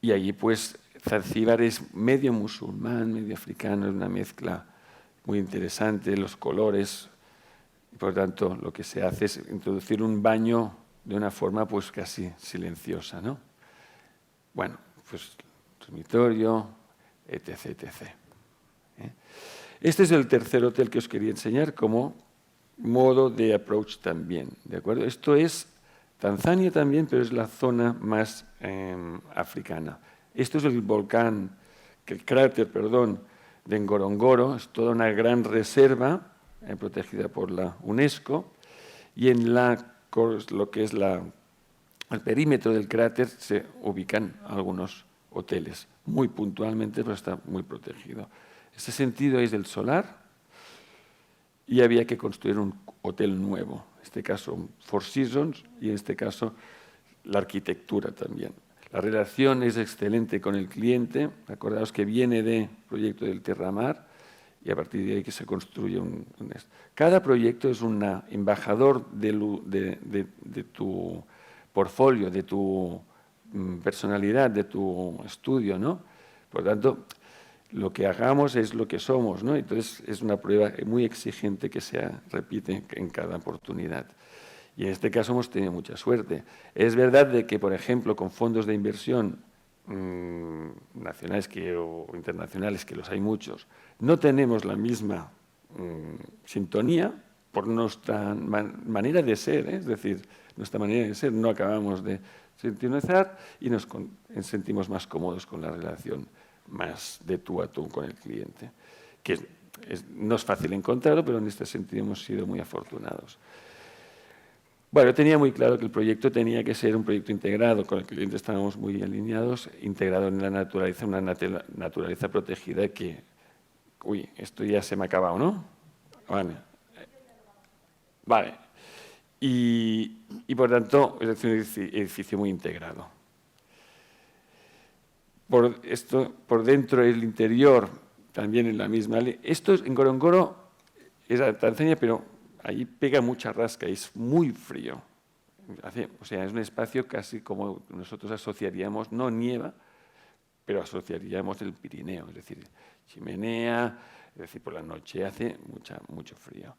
y allí pues Zanzíbar es medio musulmán, medio africano, es una mezcla muy interesante, los colores. Por lo tanto, lo que se hace es introducir un baño de una forma pues casi silenciosa, ¿no? Bueno, pues dormitorio, etc. etc. Este es el tercer hotel que os quería enseñar como modo de approach también, ¿de acuerdo? Esto es Tanzania también, pero es la zona más africana. Esto es el cráter, de Ngorongoro, es toda una gran reserva protegida por la UNESCO, y en lo que es el perímetro del cráter se ubican algunos hoteles, muy puntualmente, pero está muy protegido. Este sentido es el solar, y había que construir un hotel nuevo, en este caso Four Seasons, y en este caso la arquitectura también. La relación es excelente con el cliente, acordaos que viene del proyecto del Terramar, y a partir de ahí que se construye Cada proyecto es un embajador de tu portfolio, de tu personalidad, de tu estudio, ¿no? Por tanto, lo que hagamos es lo que somos, ¿no? Entonces, es una prueba muy exigente que se repite en cada oportunidad. Y en este caso hemos tenido mucha suerte. Es verdad de que, por ejemplo, con fondos de inversión nacionales o internacionales, que los hay muchos, no tenemos la misma sintonía por nuestra manera de ser, es decir, nuestra manera de ser no acabamos de sintonizar y nos sentimos más cómodos con la relación más de tú a tú con el cliente, que no es fácil encontrarlo, pero en este sentido hemos sido muy afortunados. Bueno, tenía muy claro que el proyecto tenía que ser un proyecto integrado, con el cliente estábamos muy alineados, integrado en la naturaleza, una naturaleza protegida que... Uy, esto ya se me ha acabado, ¿no? Vale. Y por tanto, es un edificio muy integrado. Por dentro, el interior, también en la misma... Esto es en Ngorongoro, es Tanzania, pero... Allí pega mucha rasca y es muy frío. O sea, es un espacio casi como nosotros asociaríamos, no nieva, pero asociaríamos el Pirineo, es decir, chimenea, es decir, por la noche hace mucho frío.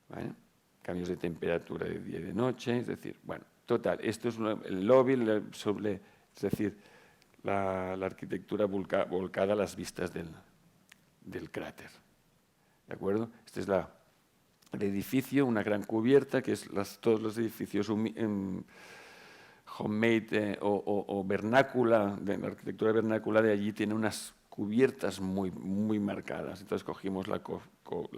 ¿Vale? Cambios de temperatura de día y de noche, es decir, bueno, total, esto es el lobby, es decir, la arquitectura volcada a las vistas del cráter. ¿De acuerdo? Esta es el edificio, una gran cubierta, que es todos los edificios homemade o vernácula, de la arquitectura vernácula de allí, tiene unas cubiertas muy, muy marcadas. Entonces cogimos la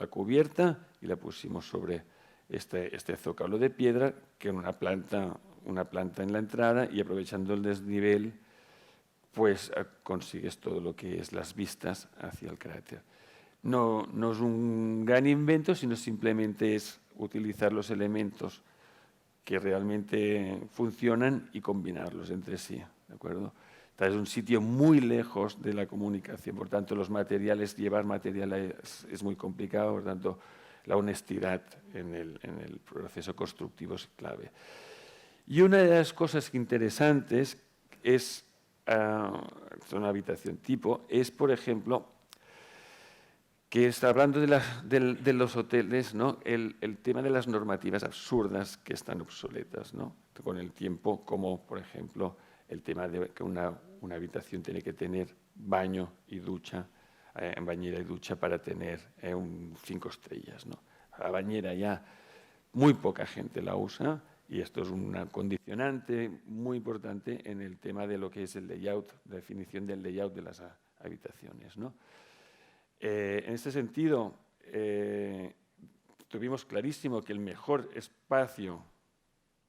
cubierta y la pusimos sobre este zócalo de piedra, que era una planta en la entrada, y aprovechando el desnivel, pues consigues todo lo que es las vistas hacia el cráter. No es un gran invento, sino simplemente es utilizar los elementos que realmente funcionan y combinarlos entre sí, ¿de acuerdo? Es un sitio muy lejos de la comunicación, por tanto, llevar materiales es muy complicado, por tanto, la honestidad en el proceso constructivo es clave. Y una de las cosas interesantes es una habitación tipo, es, por ejemplo, que está hablando de los hoteles, ¿no? El tema de las normativas absurdas que están obsoletas, ¿no? Con el tiempo, como por ejemplo el tema de que una habitación tiene que tener baño y ducha, bañera y ducha para tener 5 estrellas, ¿no? La bañera ya muy poca gente la usa y esto es una condicionante muy importante en el tema de lo que es el layout, la definición del layout de las habitaciones, ¿no? En este sentido, tuvimos clarísimo que el mejor espacio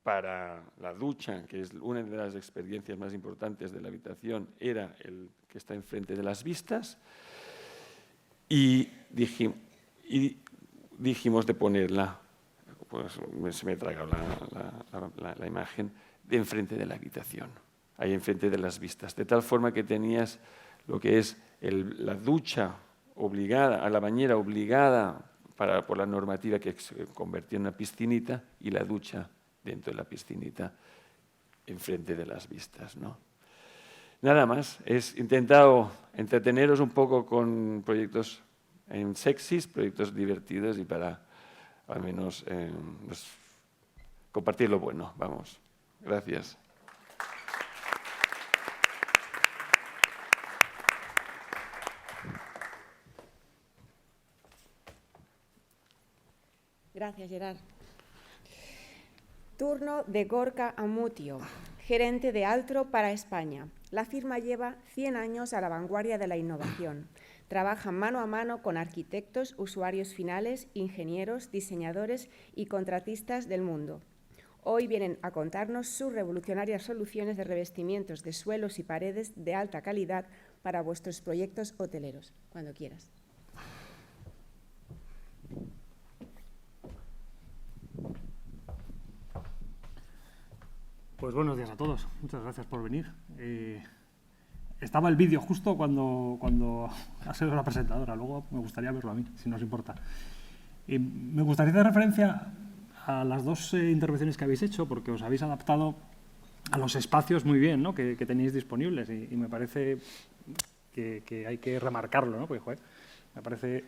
para la ducha, que es una de las experiencias más importantes de la habitación, era el que está enfrente de las vistas, y dijimos de ponerla, pues se me ha tragado la imagen, de enfrente de la habitación, ahí enfrente de las vistas, de tal forma que tenías lo que es la ducha obligada, a la bañera obligada por la normativa que se convertía en una piscinita y la ducha dentro de la piscinita enfrente de las vistas, ¿no? Nada más, he intentado entreteneros un poco con proyectos sexys, proyectos divertidos y para al menos compartir lo bueno. Vamos, gracias. Gracias, Gerard. Turno de Gorka Amutio, gerente de Altro para España. La firma lleva 100 años a la vanguardia de la innovación. Trabaja mano a mano con arquitectos, usuarios finales, ingenieros, diseñadores y contratistas del mundo. Hoy vienen a contarnos sus revolucionarias soluciones de revestimientos de suelos y paredes de alta calidad para vuestros proyectos hoteleros. Cuando quieras. Pues buenos días a todos. Muchas gracias por venir. Estaba el vídeo justo cuando ha sido la presentadora. Luego me gustaría verlo a mí, si no os importa. Me gustaría hacer referencia a las dos intervenciones que habéis hecho, porque os habéis adaptado a los espacios muy bien, ¿no?, que tenéis disponibles. Y me parece que hay que remarcarlo, ¿no? Porque, joder, me parece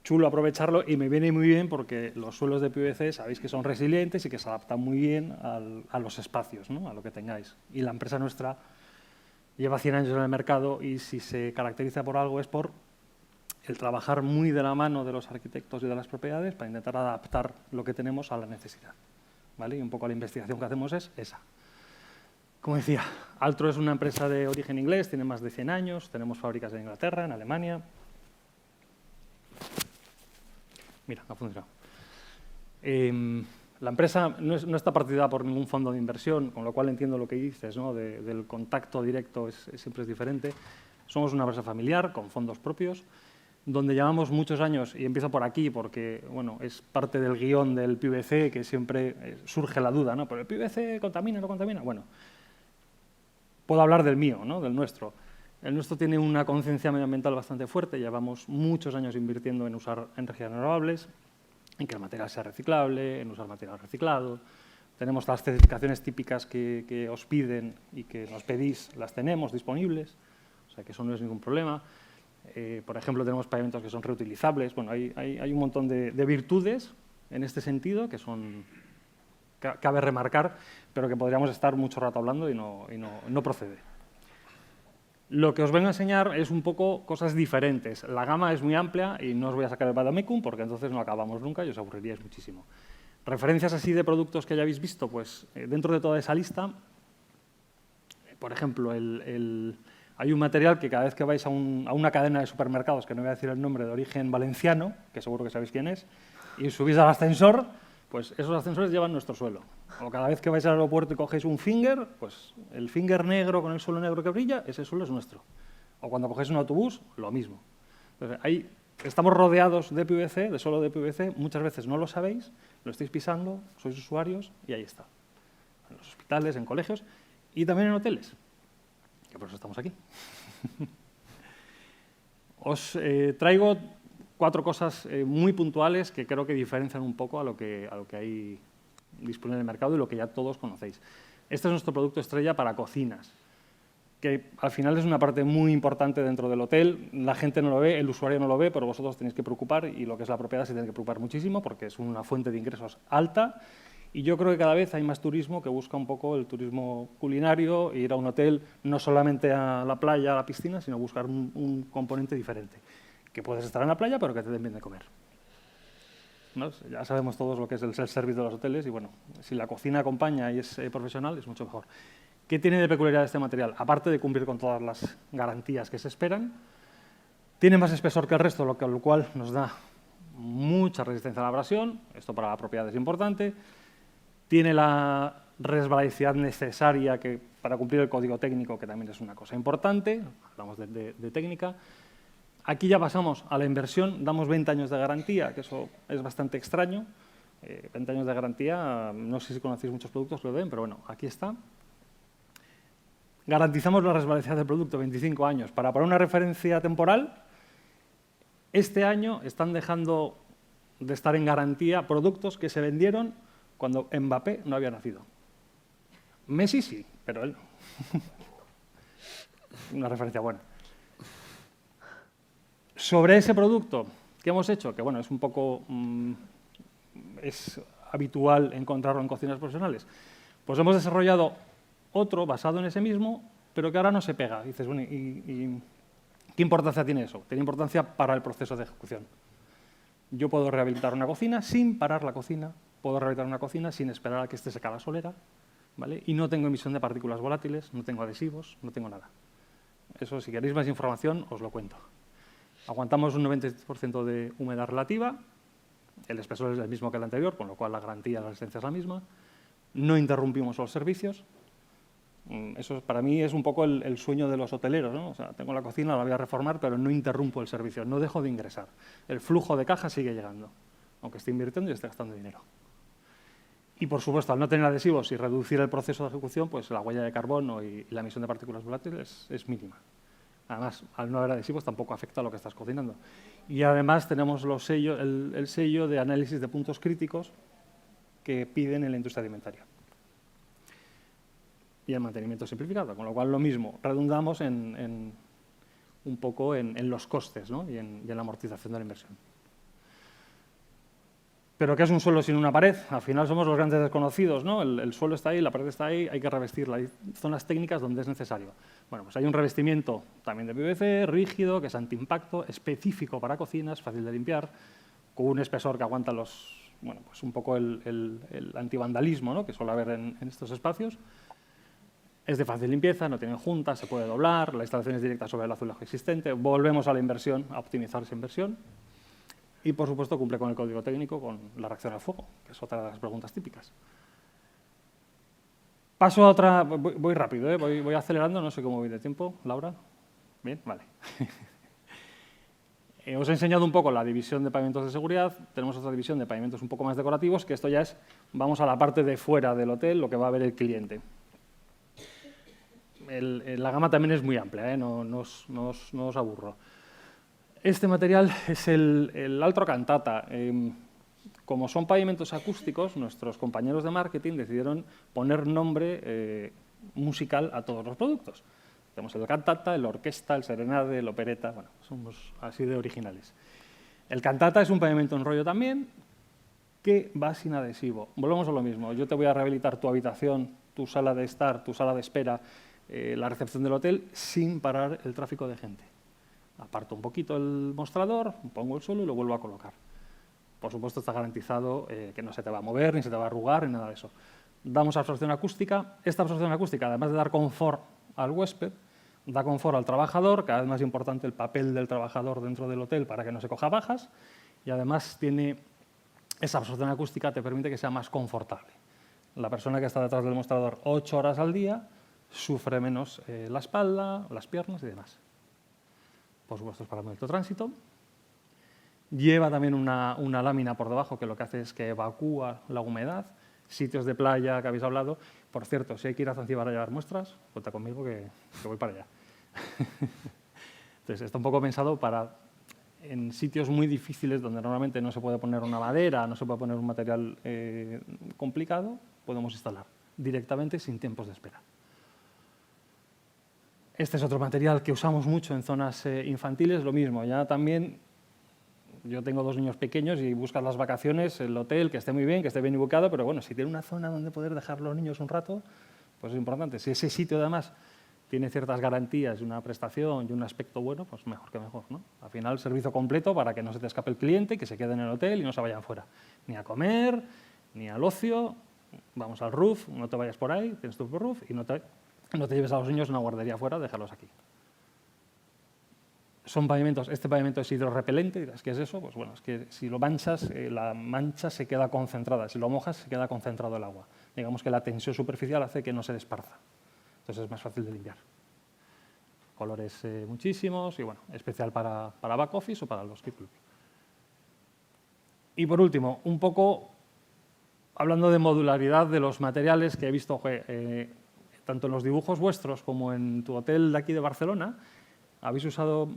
chulo aprovecharlo y me viene muy bien porque los suelos de PVC sabéis que son resilientes y que se adaptan muy bien a los espacios, ¿no?, a lo que tengáis. Y la empresa nuestra lleva 100 años en el mercado y si se caracteriza por algo es por el trabajar muy de la mano de los arquitectos y de las propiedades para intentar adaptar lo que tenemos a la necesidad, ¿vale? Y un poco la investigación que hacemos es esa. Como decía, Altro es una empresa de origen inglés, tiene más de 100 años, tenemos fábricas en Inglaterra, en Alemania. Mira, ha funcionado. La empresa no está partida por ningún fondo de inversión, con lo cual entiendo lo que dices, ¿no?, del contacto directo siempre es diferente. Somos una empresa familiar, con fondos propios, donde llevamos muchos años, y empiezo por aquí porque bueno, es parte del guión del PVC, que siempre surge la duda, ¿no? ¿Pero el PVC contamina o no contamina? Bueno, puedo hablar del mío, ¿no?, del nuestro. El nuestro tiene una conciencia medioambiental bastante fuerte, llevamos muchos años invirtiendo en usar energías renovables, en que el material sea reciclable, en usar material reciclado. Tenemos las certificaciones típicas que os piden y que nos pedís, las tenemos disponibles, o sea que eso no es ningún problema. Por ejemplo, tenemos pavimentos que son reutilizables. Bueno, hay un montón de virtudes en este sentido que cabe remarcar, pero que podríamos estar mucho rato hablando y no procede. Lo que os vengo a enseñar es un poco cosas diferentes. La gama es muy amplia y no os voy a sacar el vademecum porque entonces no acabamos nunca y os aburriríais muchísimo. Referencias así de productos que ya habéis visto, pues dentro de toda esa lista, por ejemplo, hay un material que cada vez que vais a una cadena de supermercados, que no voy a decir el nombre, de origen valenciano, que seguro que sabéis quién es, y subís al ascensor, pues esos ascensores llevan nuestro suelo. O cada vez que vais al aeropuerto y cogéis un finger, pues el finger negro con el suelo negro que brilla, ese suelo es nuestro. O cuando cogéis un autobús, lo mismo. Entonces, estamos rodeados de PVC, de suelo de PVC, muchas veces no lo sabéis, lo estáis pisando, sois usuarios y ahí está. En los hospitales, en colegios y también en hoteles, que por eso estamos aquí. Os traigo 4 cosas muy puntuales que creo que diferencian un poco a lo que hay disponible en el mercado y lo que ya todos conocéis. Este es nuestro producto estrella para cocinas, que al final es una parte muy importante dentro del hotel. La gente no lo ve, el usuario no lo ve, pero vosotros tenéis que preocupar y lo que es la propiedad se tiene que preocupar muchísimo porque es una fuente de ingresos alta y yo creo que cada vez hay más turismo que busca un poco el turismo culinario, ir a un hotel no solamente a la playa, a la piscina, sino buscar un componente diferente. Que puedes estar en la playa, pero que te den bien de comer. ¿No? Ya sabemos todos lo que es el self-service de los hoteles y, bueno, si la cocina acompaña y es profesional, es mucho mejor. ¿Qué tiene de peculiaridad este material? Aparte de cumplir con todas las garantías que se esperan, tiene más espesor que el resto, lo cual nos da mucha resistencia a la abrasión. Esto para la propiedad es importante. Tiene la resbaladicidad necesaria para cumplir el código técnico, que también es una cosa importante. Hablamos de técnica. Aquí ya pasamos a la inversión, damos 20 años de garantía, que eso es bastante extraño. 20 años de garantía, no sé si conocéis muchos productos que lo den, pero bueno, aquí está. Garantizamos la resbaladicidad del producto, 25 años. Para poner una referencia temporal, este año están dejando de estar en garantía productos que se vendieron cuando Mbappé no había nacido. Messi sí, pero él no. Una referencia buena. Sobre ese producto, ¿qué hemos hecho? Que bueno, es un poco es habitual encontrarlo en cocinas profesionales. Pues hemos desarrollado otro basado en ese mismo, pero que ahora no se pega. Dices, bueno, ¿y qué importancia tiene eso? Tiene importancia para el proceso de ejecución. Yo puedo rehabilitar una cocina sin parar la cocina, puedo rehabilitar una cocina sin esperar a que esté seca la solera, ¿vale? Y no tengo emisión de partículas volátiles, no tengo adhesivos, no tengo nada. Eso, si queréis más información, os lo cuento. Aguantamos un 90% de humedad relativa, el espesor es el mismo que el anterior, con lo cual la garantía de la resistencia es la misma. No interrumpimos los servicios. Eso para mí es un poco el sueño de los hoteleros, ¿no? O sea, tengo la cocina, la voy a reformar, pero no interrumpo el servicio, no dejo de ingresar. El flujo de caja sigue llegando, aunque esté invirtiendo y esté gastando dinero. Y, por supuesto, al no tener adhesivos y reducir el proceso de ejecución, pues la huella de carbono y la emisión de partículas volátiles es mínima. Además, al no haber adhesivos tampoco afecta a lo que estás cocinando. Y además tenemos el sello de análisis de puntos críticos que piden en la industria alimentaria. Y el mantenimiento simplificado, con lo cual lo mismo, redundamos un poco en los costes, ¿no? y en la amortización de la inversión. ¿Pero qué es un suelo sin una pared? Al final somos los grandes desconocidos, ¿no? El suelo está ahí, la pared está ahí, hay que revestirla. Hay zonas técnicas donde es necesario. Bueno, pues hay un revestimiento también de PVC, rígido, que es antiimpacto, específico para cocinas, fácil de limpiar, con un espesor que aguanta pues un poco el antivandalismo, ¿no? Que suele haber en estos espacios. Es de fácil limpieza, no tiene juntas, se puede doblar, la instalación es directa sobre el azulejo existente. Volvemos a la inversión, a optimizar esa inversión. Y, por supuesto, cumple con el código técnico, con la reacción al fuego, que es otra de las preguntas típicas. Paso a otra, voy rápido, voy acelerando, no sé cómo voy de tiempo. ¿Laura? Bien, vale. Os he enseñado un poco la división de pavimentos de seguridad, tenemos otra división de pavimentos un poco más decorativos, que esto ya es, vamos a la parte de fuera del hotel, lo que va a ver el cliente. La gama también es muy amplia, no os aburro. Este material es el Altro Cantata. Como son pavimentos acústicos, nuestros compañeros de marketing decidieron poner nombre musical a todos los productos. Tenemos el Cantata, el Orquesta, el Serenade, el Opereta, bueno, somos así de originales. El Cantata es un pavimento en rollo también, que va sin adhesivo. Volvemos a lo mismo, yo te voy a rehabilitar tu habitación, tu sala de estar, tu sala de espera, la recepción del hotel, sin parar el tráfico de gente. Aparto un poquito el mostrador, pongo el suelo y lo vuelvo a colocar. Por supuesto, está garantizado que no se te va a mover, ni se te va a arrugar, ni nada de eso. Damos absorción acústica. Esta absorción acústica, además de dar confort al huésped, da confort al trabajador, cada vez más importante el papel del trabajador dentro del hotel para que no se coja bajas, y además esa absorción acústica te permite que sea más confortable. La persona que está detrás del mostrador 8 horas al día sufre menos la espalda, las piernas y demás. Por supuesto, es para el alto tránsito. Lleva también una lámina por debajo que lo que hace es que evacúa la humedad. Sitios de playa que habéis hablado. Por cierto, si hay que ir a Zanzíbar a llevar muestras, cuenta conmigo que voy para allá. Entonces, está un poco pensado en sitios muy difíciles donde normalmente no se puede poner una madera, no se puede poner un material complicado, podemos instalar directamente sin tiempos de espera. Este es otro material que usamos mucho en zonas infantiles, lo mismo. Ya también, yo tengo 2 niños pequeños y buscas las vacaciones, el hotel, que esté muy bien, que esté bien ubicado, pero bueno, si tiene una zona donde poder dejar los niños un rato, pues es importante. Si ese sitio además tiene ciertas garantías y una prestación y un aspecto bueno, pues mejor que mejor, ¿no? Al final, servicio completo para que no se te escape el cliente, que se quede en el hotel y no se vayan fuera. Ni a comer, ni al ocio. Vamos al roof, no te vayas por ahí, tienes tu roof y no te lleves a los niños a una guardería afuera, déjalos aquí. Son pavimentos, este pavimento es hidrorrepelente, ¿qué es eso? Pues bueno, es que si lo manchas, la mancha se queda concentrada, si lo mojas se queda concentrado el agua. Digamos que la tensión superficial hace que no se desparza, entonces es más fácil de limpiar. Colores muchísimos y bueno, especial para back office o para los keep. Y por último, un poco hablando de modularidad de los materiales que he visto tanto en los dibujos vuestros como en tu hotel de aquí de Barcelona, habéis usado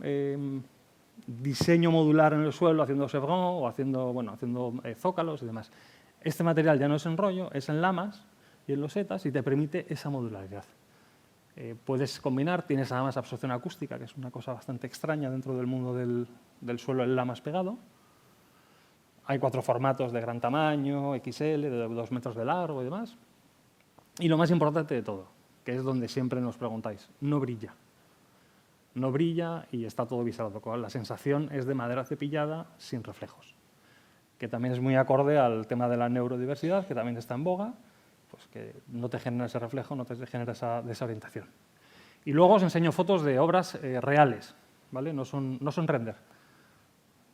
diseño modular en el suelo, haciendo chevron o haciendo zócalos y demás. Este material ya no es en rollo, es en lamas y en losetas y te permite esa modularidad. Puedes combinar, tienes además absorción acústica, que es una cosa bastante extraña dentro del mundo del suelo en lamas pegado. Hay 4 formatos de gran tamaño, XL, de 2 metros de largo y demás. Y lo más importante de todo, que es donde siempre nos preguntáis, no brilla. No brilla y está todo biselado. La sensación es de madera cepillada sin reflejos. que también es muy acorde al tema de la neurodiversidad, que también está en boga, pues que no te genera ese reflejo, no te genera esa desorientación. Y luego os enseño fotos de obras reales, ¿vale? No son render,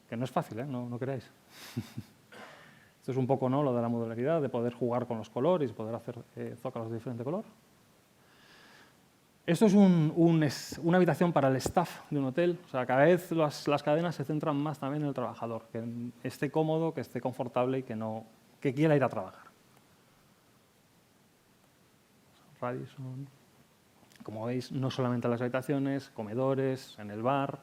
que no es fácil, no creáis. Esto es un poco, ¿no?, lo de la modularidad, de poder jugar con los colores y poder hacer zócalos de diferente color. Esto es una habitación para el staff de un hotel. O sea, cada vez las cadenas se centran más también en el trabajador, que esté cómodo, que esté confortable y que quiera ir a trabajar. Radisson. Como veis, no solamente en las habitaciones, comedores, en el bar.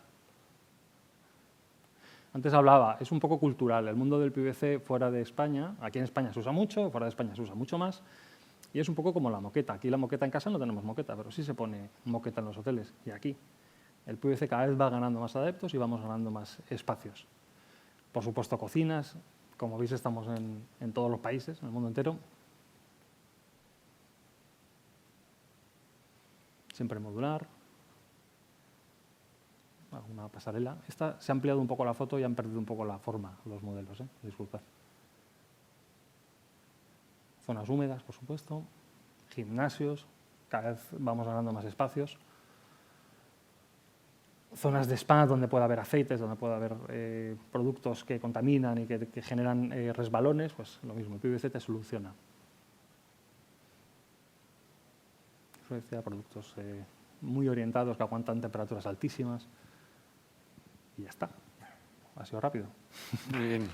Antes hablaba, es un poco cultural. El mundo del PVC fuera de España, aquí en España se usa mucho, fuera de España se usa mucho más. Y es un poco como la moqueta. Aquí la moqueta en casa no tenemos moqueta, pero sí se pone moqueta en los hoteles. Y aquí el PVC cada vez va ganando más adeptos y vamos ganando más espacios. Por supuesto, cocinas. Como veis, estamos en todos los países, en el mundo entero. Siempre modular. Una pasarela. Esta se ha ampliado un poco la foto y han perdido un poco la forma los modelos. Disculpad. Zonas húmedas, por supuesto, gimnasios, cada vez vamos ganando más espacios. Zonas de spa donde puede haber aceites, donde puede haber productos que contaminan y que generan resbalones, pues lo mismo, el PVC te soluciona. Eso decía, productos muy orientados que aguantan temperaturas altísimas. Y ya está. Ha sido rápido. Muy bien.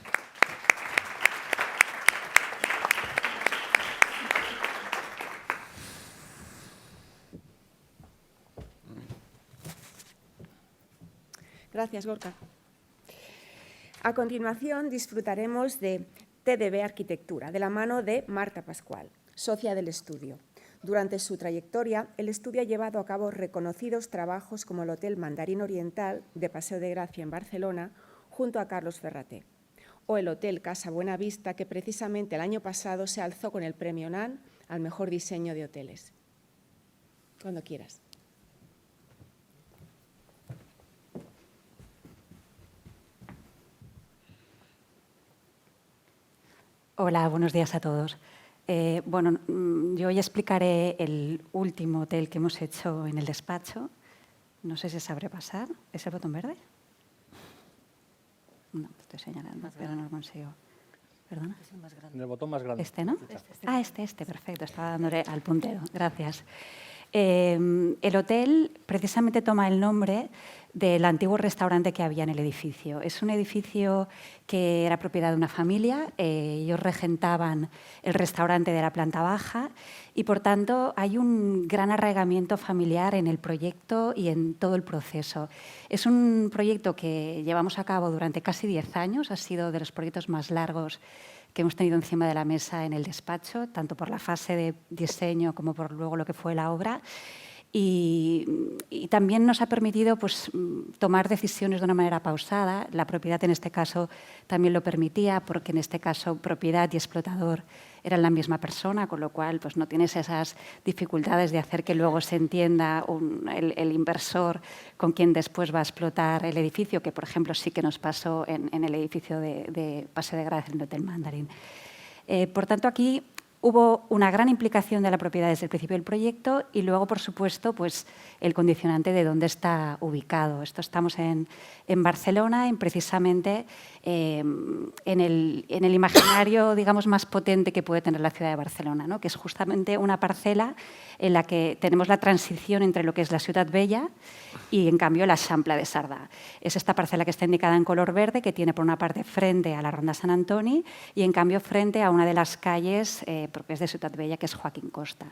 Gracias, Gorka. A continuación disfrutaremos de TDB Arquitectura, de la mano de Marta Pascual, socia del estudio. Durante su trayectoria, el estudio ha llevado a cabo reconocidos trabajos como el Hotel Mandarín Oriental de Paseo de Gracia en Barcelona, junto a Carlos Ferraté, o el Hotel Casa Buenavista, que precisamente el año pasado se alzó con el Premio NAN al mejor diseño de hoteles. Cuando quieras. Hola, buenos días a todos. Bueno, yo hoy explicaré el último hotel que hemos hecho en el despacho. No sé si sabré pasar. ¿Es el botón verde? No, te estoy señalando, pero no lo consigo. ¿Perdona? El botón más grande. ¿Este, no? Ah, este, perfecto. Estaba dándole al puntero. Gracias. El hotel precisamente toma el nombre del antiguo restaurante que había en el edificio. Es un edificio que era propiedad de una familia, ellos regentaban el restaurante de la planta baja y, por tanto, hay un gran arraigamiento familiar en el proyecto y en todo el proceso. Es un proyecto que llevamos a cabo durante casi 10 años, ha sido de los proyectos más largos que hemos tenido encima de la mesa en el despacho, tanto por la fase de diseño como por luego lo que fue la obra. Y también nos ha permitido pues, tomar decisiones de una manera pausada. La propiedad en este caso también lo permitía, porque en este caso propiedad y explotador eran la misma persona, con lo cual pues, no tienes esas dificultades de hacer que luego se entienda el inversor con quien después va a explotar el edificio, que por ejemplo sí que nos pasó en el edificio de Paseo de Gracia en el Hotel Mandarín. Por tanto, aquí hubo una gran implicación de la propiedad desde el principio del proyecto y luego, por supuesto, pues, el condicionante de dónde está ubicado. Estamos en Barcelona, precisamente en el imaginario, digamos, más potente que puede tener la ciudad de Barcelona, ¿no? Que es justamente una parcela en la que tenemos la transición entre lo que es la Ciutat Vella y, en cambio, la Eixample de Cerdà. Es esta parcela que está indicada en color verde, que tiene, por una parte, frente a la Ronda Sant Antoni y, en cambio, frente a una de las calles propias de Ciutat Vella, que es Joaquín Costa.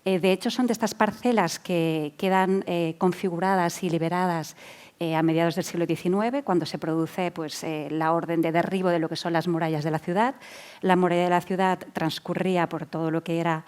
De hecho, son de estas parcelas que quedan configuradas y liberadas a mediados del siglo XIX, cuando se produce pues, la orden de derribo de lo que son las murallas de la ciudad. La muralla de la ciudad transcurría por todo lo que era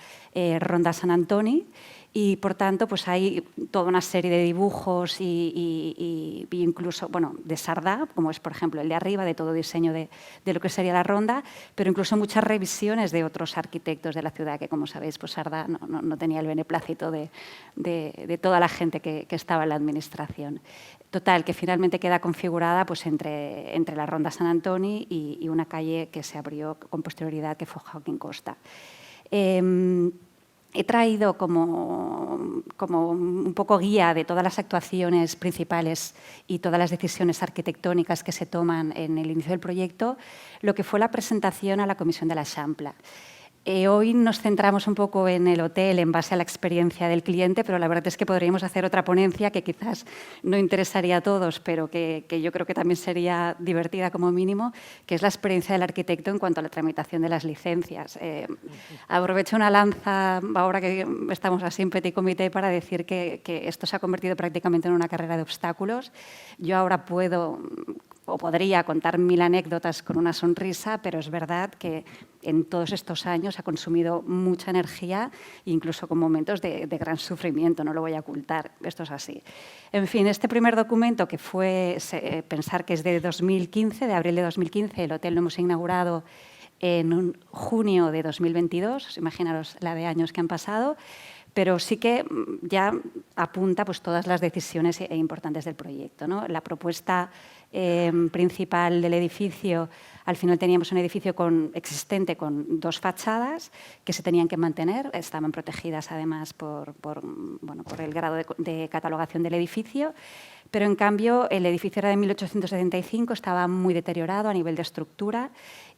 Ronda Sant Antoni y, por tanto, pues hay toda una serie de dibujos y incluso, bueno, de Sardá, como es, por ejemplo, el de arriba, de todo diseño de lo que sería la ronda, pero incluso muchas revisiones de otros arquitectos de la ciudad, que, como sabéis, pues Sardá no tenía el beneplácito de toda la gente que estaba en la administración. Total, que finalmente queda configurada pues, entre la Ronda Sant Antoni y una calle que se abrió con posterioridad, que fue Joaquín Costa. He traído como un poco guía de todas las actuaciones principales y todas las decisiones arquitectónicas que se toman en el inicio del proyecto, lo que fue la presentación a la Comisión de l'Eixample. Hoy nos centramos un poco en el hotel en base a la experiencia del cliente, pero la verdad es que podríamos hacer otra ponencia que quizás no interesaría a todos, pero que yo creo que también sería divertida como mínimo, que es la experiencia del arquitecto en cuanto a la tramitación de las licencias. Aprovecho una lanza, ahora que estamos así en petit comité, para decir que esto se ha convertido prácticamente en una carrera de obstáculos. Yo ahora puedo o podría contar 1000 anécdotas con una sonrisa, pero es verdad que en todos estos años ha consumido mucha energía, incluso con momentos de gran sufrimiento, no lo voy a ocultar, esto es así. En fin, este primer documento, que fue, pensar que es de 2015, de abril de 2015, el hotel lo hemos inaugurado en junio de 2022, imaginaros la de años que han pasado, pero sí que ya apunta pues, todas las decisiones importantes del proyecto, ¿no? La propuesta principal del edificio, al final teníamos un edificio existente con 2 fachadas que se tenían que mantener, estaban protegidas además por el grado de catalogación del edificio, pero en cambio el edificio era de 1875, estaba muy deteriorado a nivel de estructura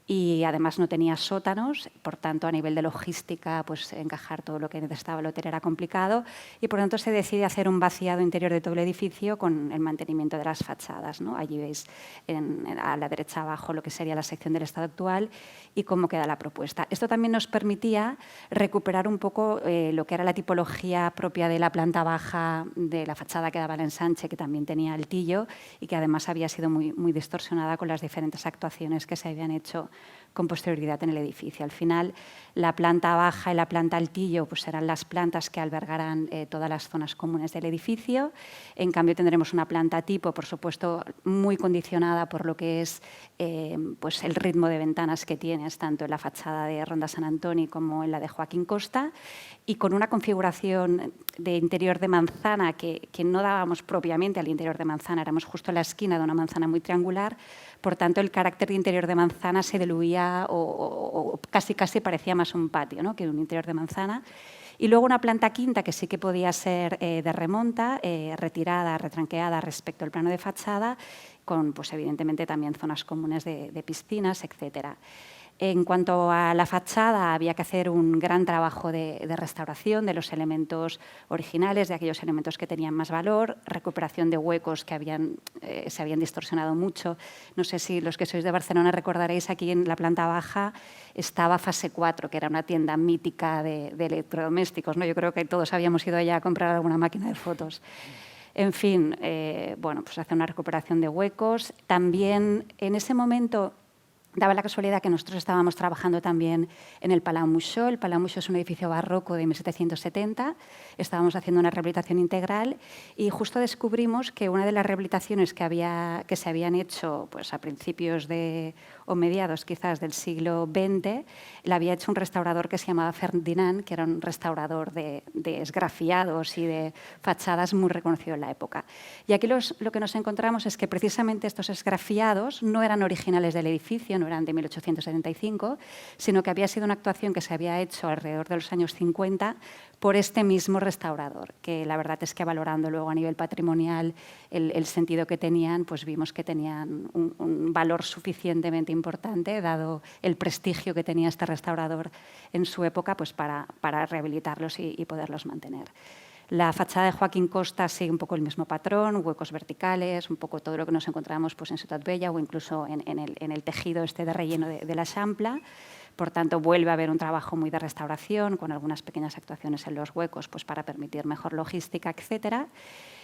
y además no tenía sótanos, por tanto a nivel de logística pues encajar todo lo que necesitaba el hotel era complicado y por tanto se decide hacer un vaciado interior de todo el edificio con el mantenimiento de las fachadas, ¿no? Allí veis a la derecha abajo lo que sería la sección del estado actual y cómo queda la propuesta. Esto también nos permitía recuperar un poco lo que era la tipología propia de la planta baja de la fachada que daba al ensanche, que también tenía altillo y que además había sido muy distorsionada con las diferentes actuaciones que se habían hecho con posterioridad en el edificio. Al final, la planta baja y la planta altillo pues, serán las plantas que albergarán todas las zonas comunes del edificio. En cambio, tendremos una planta tipo, por supuesto, muy condicionada por lo que es pues, el ritmo de ventanas que tienes, tanto en la fachada de Ronda Sant Antoni como en la de Joaquín Costa, y con una configuración de interior de manzana que no dábamos propiamente al interior de manzana, éramos justo en la esquina de una manzana muy triangular, por tanto, el carácter de interior de manzana se diluía o casi parecía más un patio, ¿no? que un interior de manzana. Y luego una planta quinta que sí que podía ser de remonta, retirada, retranqueada respecto al plano de fachada, con pues, evidentemente también zonas comunes de piscinas, etcétera. En cuanto a la fachada, había que hacer un gran trabajo de restauración de los elementos originales, de aquellos elementos que tenían más valor, recuperación de huecos que se habían distorsionado mucho. No sé si los que sois de Barcelona recordaréis, aquí en la planta baja estaba Fase 4, que era una tienda mítica de electrodomésticos, ¿no? Yo creo que todos habíamos ido allá a comprar alguna máquina de fotos. En fin, pues hace una recuperación de huecos. También en ese momento daba la casualidad que nosotros estábamos trabajando también en el Palau Moixó. El Palau Moixó es un edificio barroco de 1770. Estábamos haciendo una rehabilitación integral y justo descubrimos que una de las rehabilitaciones que se habían hecho pues, a principios o mediados quizás del siglo XX, la había hecho un restaurador que se llamaba Ferdinand, que era un restaurador de esgrafiados y de fachadas muy reconocido en la época. Y aquí lo que nos encontramos es que precisamente estos esgrafiados no eran originales del edificio, no eran de 1875, sino que había sido una actuación que se había hecho alrededor de los años 50 por este mismo restaurador, que la verdad es que valorando luego a nivel patrimonial el sentido que tenían, pues vimos que tenían un valor suficientemente importante, dado el prestigio que tenía este restaurador en su época, pues para rehabilitarlos y poderlos mantener. La fachada de Joaquín Costa sigue un poco el mismo patrón, huecos verticales, un poco todo lo que nos encontramos pues, en Ciutat Vella o incluso en el tejido este de relleno de l'Eixample. Por tanto, vuelve a haber un trabajo muy de restauración, con algunas pequeñas actuaciones en los huecos pues, para permitir mejor logística, etcétera.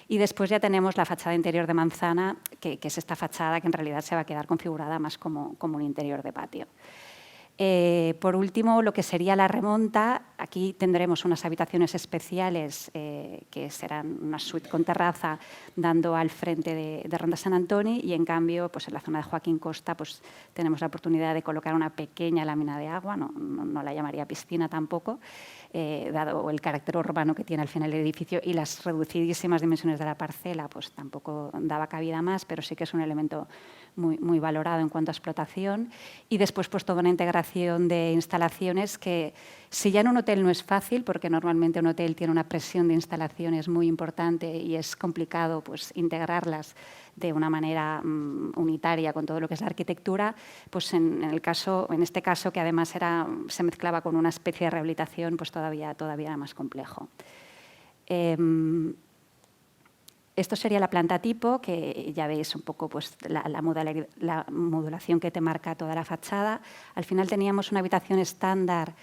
Y después ya tenemos la fachada interior de manzana, que es esta fachada que en realidad se va a quedar configurada más como un interior de patio. Por último, lo que sería la remonta, aquí tendremos unas habitaciones especiales que serán una suite con terraza dando al frente de Ronda Sant Antoni, y en cambio pues en la zona de Joaquín Costa pues tenemos la oportunidad de colocar una pequeña lámina de agua, no la llamaría piscina tampoco, dado el carácter urbano que tiene al final el edificio y las reducidísimas dimensiones de la parcela, pues tampoco daba cabida más, pero sí que es un elemento muy valorado en cuanto a explotación. Y después pues toda una integración de instalaciones que, si ya en un hotel no es fácil, porque normalmente un hotel tiene una presión de instalaciones muy importante y es complicado pues integrarlas de una manera unitaria con todo lo que es la arquitectura, pues en este caso, que además se mezclaba con una especie de rehabilitación, pues todavía era más complejo. Esto sería la planta tipo, que ya veis un poco pues, la modulación que te marca toda la fachada. Al final teníamos una habitación estándar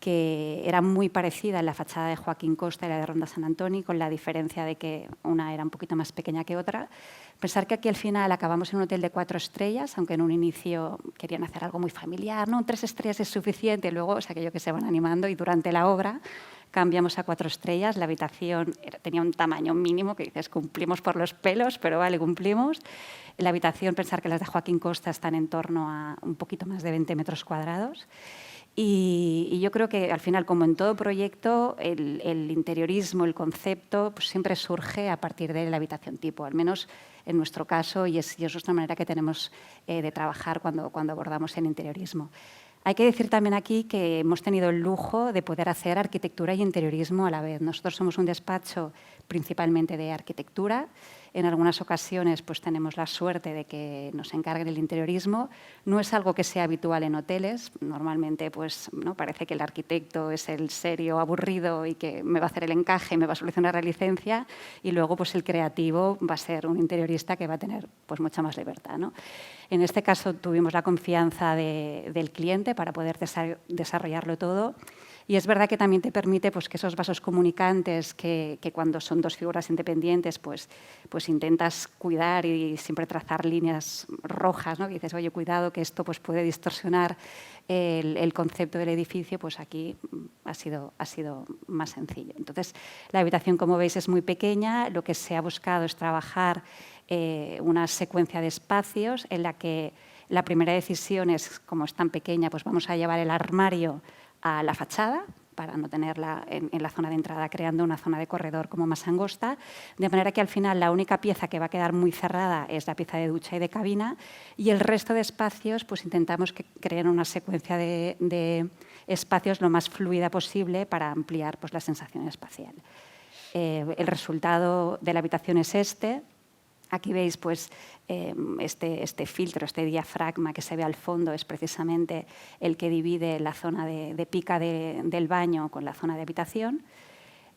que era muy parecida en la fachada de Joaquín Costa y la de Ronda Sant Antoni, con la diferencia de que una era un poquito más pequeña que otra. Pensar que aquí al final acabamos en un hotel de 4 estrellas, aunque en un inicio querían hacer algo muy familiar, ¿no? 3 estrellas es suficiente, luego es aquello que se van animando, y durante la obra cambiamos a 4 estrellas. La habitación tenía un tamaño mínimo que dices, cumplimos por los pelos, pero vale, cumplimos. La habitación, pensar que las de Joaquín Costa están en torno a un poquito más de 20 metros cuadrados. Y yo creo que al final, como en todo proyecto, el interiorismo, el concepto, pues siempre surge a partir de la habitación tipo, al menos en nuestro caso, y es otra manera que tenemos de trabajar cuando abordamos el interiorismo. Hay que decir también aquí que hemos tenido el lujo de poder hacer arquitectura y interiorismo a la vez. Nosotros somos un despacho principalmente de arquitectura. En algunas ocasiones pues, tenemos la suerte de que nos encarguen el interiorismo. No es algo que sea habitual en hoteles. Normalmente pues, ¿no? Parece que el arquitecto es el serio, aburrido y que me va a hacer el encaje, me va a solucionar la licencia, y luego pues, el creativo va a ser un interiorista que va a tener pues, mucha más libertad, ¿no? En este caso tuvimos la confianza del cliente para poder desarrollarlo todo. Y es verdad que también te permite pues, que esos vasos comunicantes que cuando son dos figuras independientes pues intentas cuidar y siempre trazar líneas rojas, ¿no? Que dices, oye, cuidado que esto pues, puede distorsionar el concepto del edificio, pues aquí ha sido más sencillo. Entonces, la habitación, como veis, es muy pequeña. Lo que se ha buscado es trabajar una secuencia de espacios en la que la primera decisión es, como es tan pequeña, pues vamos a llevar el armario a la fachada para no tenerla en la zona de entrada, creando una zona de corredor como más angosta, de manera que al final la única pieza que va a quedar muy cerrada es la pieza de ducha y de cabina, y el resto de espacios pues intentamos que creen una secuencia de espacios lo más fluida posible para ampliar pues, la sensación espacial. El resultado de la habitación es este. Aquí veis pues, este filtro, este diafragma que se ve al fondo, es precisamente el que divide la zona de pica del baño con la zona de habitación.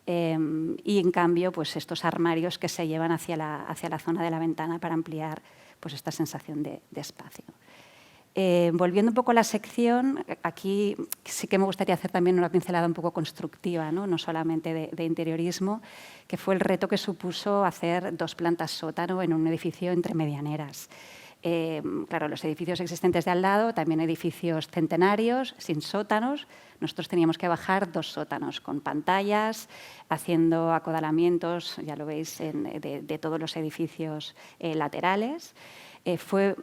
Y en cambio, pues, estos armarios que se llevan hacia la zona de la ventana para ampliar pues, esta sensación de espacio. Volviendo un poco a la sección, aquí sí que me gustaría hacer también una pincelada un poco constructiva, no solamente de interiorismo, que fue el reto que supuso hacer 2 plantas sótano en un edificio entre medianeras. Claro, los edificios existentes de al lado, también edificios centenarios, sin sótanos. Nosotros teníamos que bajar 2 sótanos con pantallas, haciendo acodalamientos, ya lo veis, de todos los edificios laterales. Fue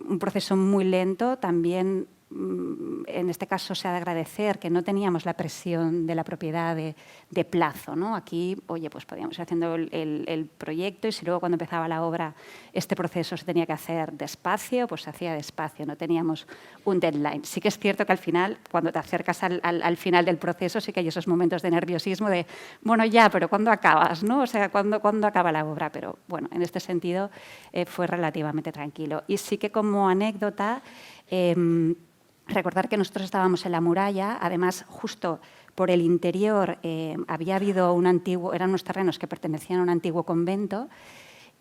un proceso muy lento. También, en este caso, se ha de agradecer que no teníamos la presión de la propiedad de plazo, ¿no? Aquí, oye, pues podíamos ir haciendo el proyecto, y si luego cuando empezaba la obra este proceso se tenía que hacer despacio, pues se hacía despacio, no teníamos un deadline. Sí que es cierto que al final, cuando te acercas al final del proceso, sí que hay esos momentos de nerviosismo de, bueno, ya, pero ¿cuándo acabas, no? O sea, ¿cuándo acaba la obra? Pero, bueno, en este sentido fue relativamente tranquilo. Y sí que, como anécdota, recordar que nosotros estábamos en la muralla, además justo por el interior había habido eran unos terrenos que pertenecían a un antiguo convento,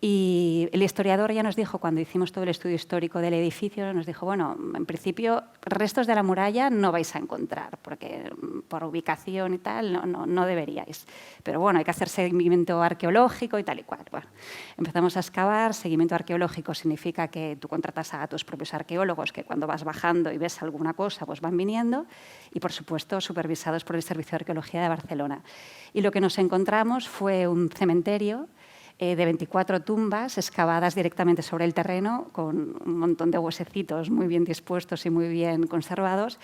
Y el historiador ya nos dijo, cuando hicimos todo el estudio histórico del edificio, nos dijo, bueno, en principio restos de la muralla no vais a encontrar, porque por ubicación y tal no deberíais. Pero bueno, hay que hacer seguimiento arqueológico y tal y cual. Bueno, empezamos a excavar. Seguimiento arqueológico significa que tú contratas a tus propios arqueólogos, que cuando vas bajando y ves alguna cosa, pues van viniendo, y por supuesto supervisados por el Servicio de Arqueología de Barcelona. Y lo que nos encontramos fue un cementerio de 24 tumbas excavadas directamente sobre el terreno, con un montón de huesecitos muy bien dispuestos y muy bien conservados.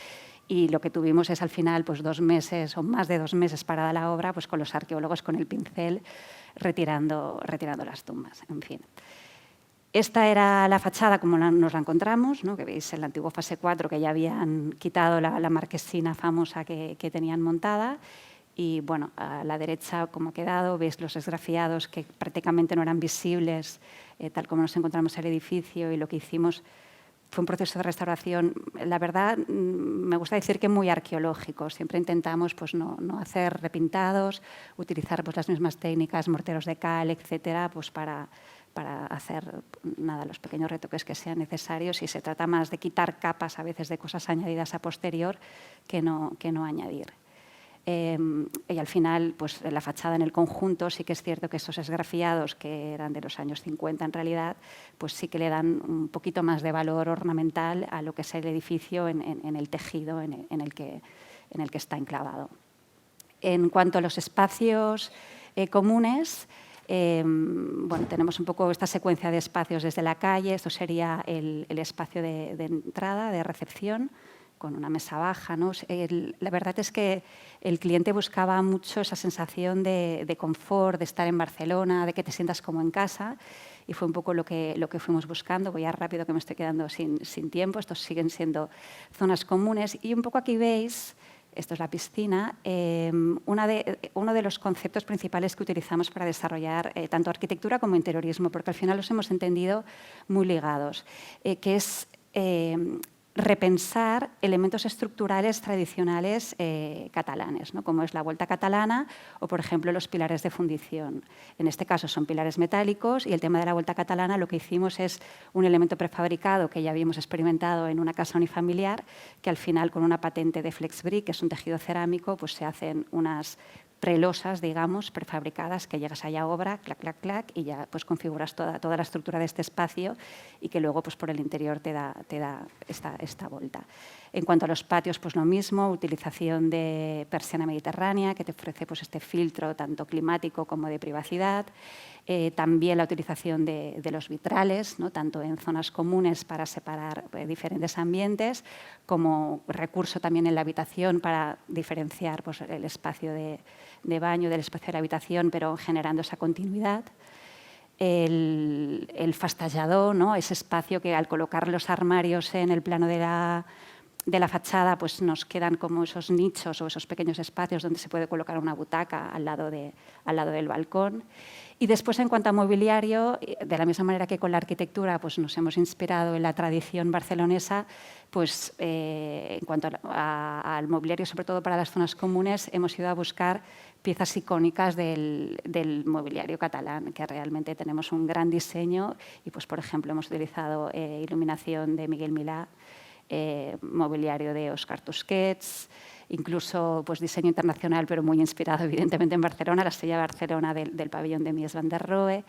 Y lo que tuvimos es al final pues 2 meses o más de 2 meses parada la obra, pues con los arqueólogos con el pincel retirando las tumbas. En fin. Esta era la fachada como nos la encontramos, ¿no? Que veis en la antigua fase 4, que ya habían quitado la marquesina famosa que tenían montada. Y bueno, a la derecha, como ha quedado, veis los esgrafiados que prácticamente no eran visibles, tal como nos encontramos en el edificio, y lo que hicimos fue un proceso de restauración, la verdad, me gusta decir que muy arqueológico. Siempre intentamos pues, no hacer repintados, utilizar pues, las mismas técnicas, morteros de cal, etcétera, pues, para hacer los pequeños retoques que sean necesarios, y se trata más de quitar capas a veces de cosas añadidas a posterior que no añadir. Y al final, pues, la fachada en el conjunto, sí que es cierto que esos esgrafiados, que eran de los años 50 en realidad, pues sí que le dan un poquito más de valor ornamental a lo que es el edificio en el tejido en el que está enclavado. En cuanto a los espacios comunes, bueno, tenemos un poco esta secuencia de espacios desde la calle. Esto sería el espacio de entrada, de recepción, con una mesa baja, ¿no? La verdad es que el cliente buscaba mucho esa sensación de confort, de estar en Barcelona, de que te sientas como en casa, y fue un poco lo que fuimos buscando. Voy a rápido, que me estoy quedando sin tiempo. Estos siguen siendo zonas comunes, y un poco aquí veis, esto es la piscina, uno de los conceptos principales que utilizamos para desarrollar tanto arquitectura como interiorismo, porque al final los hemos entendido muy ligados, que es repensar elementos estructurales tradicionales catalanes, ¿no? Como es la volta catalana o, por ejemplo, los pilares de fundición. En este caso son pilares metálicos, y el tema de la volta catalana lo que hicimos es un elemento prefabricado que ya habíamos experimentado en una casa unifamiliar, que al final, con una patente de FlexBrick, que es un tejido cerámico, pues se hacen unas prelosas, digamos, prefabricadas, que llegas allá a obra, clac, clac, clac, y ya pues configuras toda la estructura de este espacio, y que luego pues por el interior te da esta volta. En cuanto a los patios, pues lo mismo, utilización de persiana mediterránea, que te ofrece pues este filtro tanto climático como de privacidad. También la utilización de los vitrales, ¿no? Tanto en zonas comunes para separar diferentes ambientes, como recurso también en la habitación para diferenciar pues, el espacio de baño del espacio de la habitación, pero generando esa continuidad. El fastejador, ¿no? Ese espacio que, al colocar los armarios en el plano de la fachada, pues nos quedan como esos nichos o esos pequeños espacios donde se puede colocar una butaca al lado del balcón. Y después, en cuanto a mobiliario, de la misma manera que con la arquitectura pues nos hemos inspirado en la tradición barcelonesa, pues en cuanto al mobiliario, sobre todo para las zonas comunes, hemos ido a buscar piezas icónicas del mobiliario catalán, que realmente tenemos un gran diseño, y pues, por ejemplo, hemos utilizado iluminación de Miguel Milà, mobiliario de Òscar Tusquets, incluso pues, diseño internacional, pero muy inspirado evidentemente en Barcelona, la estrella de Barcelona del pabellón de Mies van der Rohe,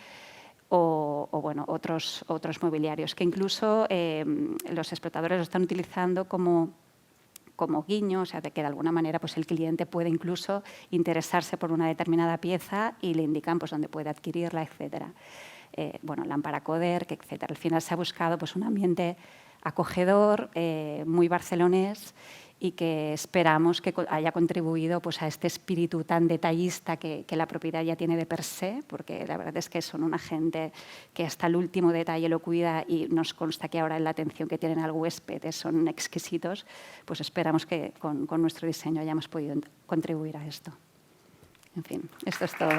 o bueno, otros mobiliarios que incluso los explotadores lo están utilizando como guiño, o sea, de que de alguna manera pues, el cliente puede incluso interesarse por una determinada pieza y le indican pues, dónde puede adquirirla, etcétera. Bueno, lámpara Kodak, etcétera. Al final se ha buscado pues, un ambiente acogedor, muy barcelonés, y que esperamos que haya contribuido pues, a este espíritu tan detallista que la propiedad ya tiene de per se, porque la verdad es que son una gente que hasta el último detalle lo cuida, y nos consta que ahora en la atención que tienen al huésped son exquisitos. Pues esperamos que con nuestro diseño hayamos podido contribuir a esto. En fin, esto es todo.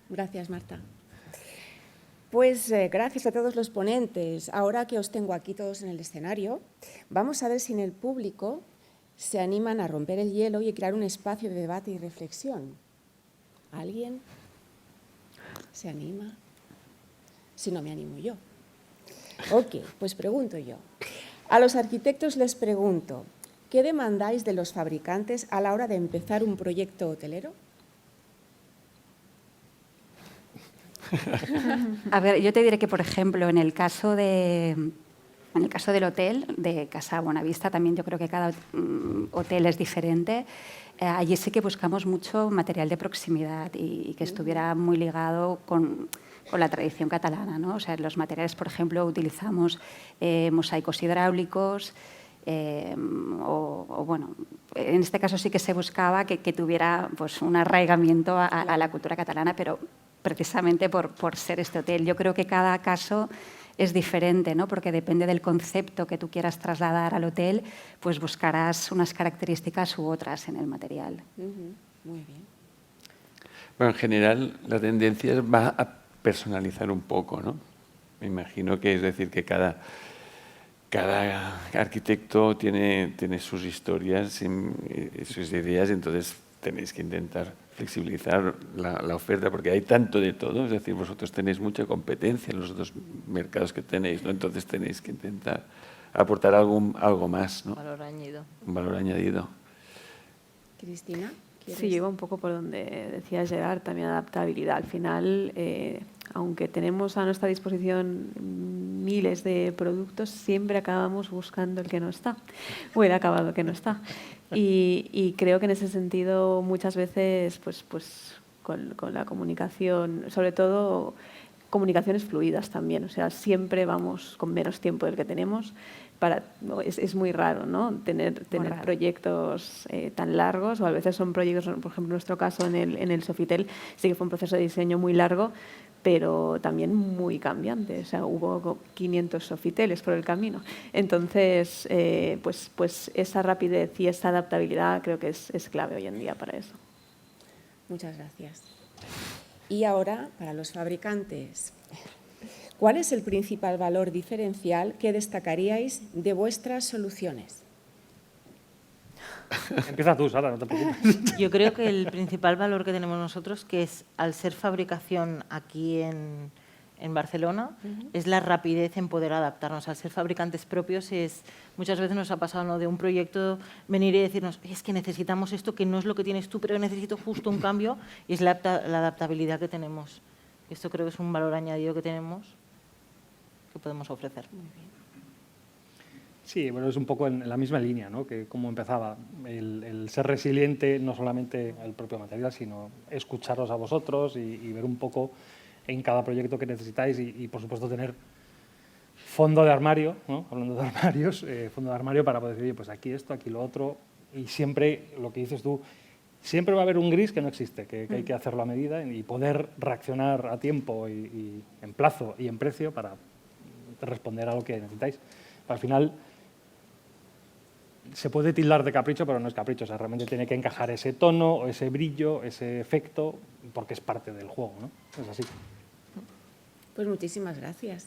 Gracias, Marta. Pues gracias a todos los ponentes. Ahora que os tengo aquí todos en el escenario, vamos a ver si en el público se animan a romper el hielo y crear un espacio de debate y reflexión. ¿Alguien se anima? Si no, me animo yo. Ok, pues pregunto yo. A los arquitectos les pregunto, ¿qué demandáis de los fabricantes a la hora de empezar un proyecto hotelero? A ver, yo te diré que, por ejemplo, en el caso del hotel de Casa Bonavista, también yo creo que cada hotel es diferente. Allí sí que buscamos mucho material de proximidad y que estuviera muy ligado con la tradición catalana, ¿no? O sea, los materiales, por ejemplo, utilizamos mosaicos hidráulicos, bueno, en este caso sí que se buscaba que tuviera pues, un arraigamiento a la cultura catalana, pero precisamente por ser este hotel. Yo creo que cada caso es diferente, ¿no? Porque depende del concepto que tú quieras trasladar al hotel, pues buscarás unas características u otras en el material. Muy bien. Bueno, en general la tendencia va a personalizar un poco, ¿no? Me imagino que es decir que cada arquitecto tiene sus historias, sus ideas, entonces tenéis que intentar flexibilizar la oferta, porque hay tanto de todo, es decir, vosotros tenéis mucha competencia en los otros mercados que tenéis, ¿no? Entonces tenéis que intentar aportar algo más, ¿no? Valor añadido. Un valor añadido. Cristina, ¿quieres? Sí, yo iba un poco por donde decía Gerard, también adaptabilidad. Al final, aunque tenemos a nuestra disposición miles de productos, siempre acabamos buscando el que no está, o el acabado que no está. Y creo que en ese sentido muchas veces pues con la comunicación, sobre todo comunicaciones fluidas también, o sea, siempre vamos con menos tiempo del que tenemos. Es muy raro, ¿no? tener proyectos tan largos, o a veces son proyectos, por ejemplo, en nuestro caso en el Sofitel sí que fue un proceso de diseño muy largo, pero también muy cambiante. O sea, hubo 500 Sofiteles por el camino. Entonces, pues esa rapidez y esa adaptabilidad creo que es clave hoy en día para eso. Muchas gracias. Y ahora, para los fabricantes, ¿cuál es el principal valor diferencial que destacaríais de vuestras soluciones? Empieza tú, Sara, no te preocupes. Yo creo que el principal valor que tenemos nosotros, que es al ser fabricación aquí en Barcelona, es la rapidez en poder adaptarnos. Al ser fabricantes propios, muchas veces nos ha pasado, ¿no?, de un proyecto venir y decirnos, es que necesitamos esto, que no es lo que tienes tú, pero necesito justo un cambio, y es la adaptabilidad que tenemos. Esto creo que es un valor añadido que tenemos, que podemos ofrecer. Sí, bueno, es un poco en la misma línea, ¿no?, que como empezaba. El ser resiliente, no solamente al propio material, sino escucharos a vosotros y ver un poco en cada proyecto que necesitáis y por supuesto, tener fondo de armario, ¿no? Hablando de armarios, fondo de armario para poder decir, oye, pues aquí esto, aquí lo otro, y siempre, lo que dices tú, siempre va a haber un gris que no existe, que hay que hacerlo a medida y poder reaccionar a tiempo y en plazo y en precio para responder a lo que necesitáis. Al final, se puede tildar de capricho, pero no es capricho, o sea, realmente tiene que encajar ese tono, ese brillo, ese efecto, porque es parte del juego, ¿no? Es así. Pues muchísimas gracias.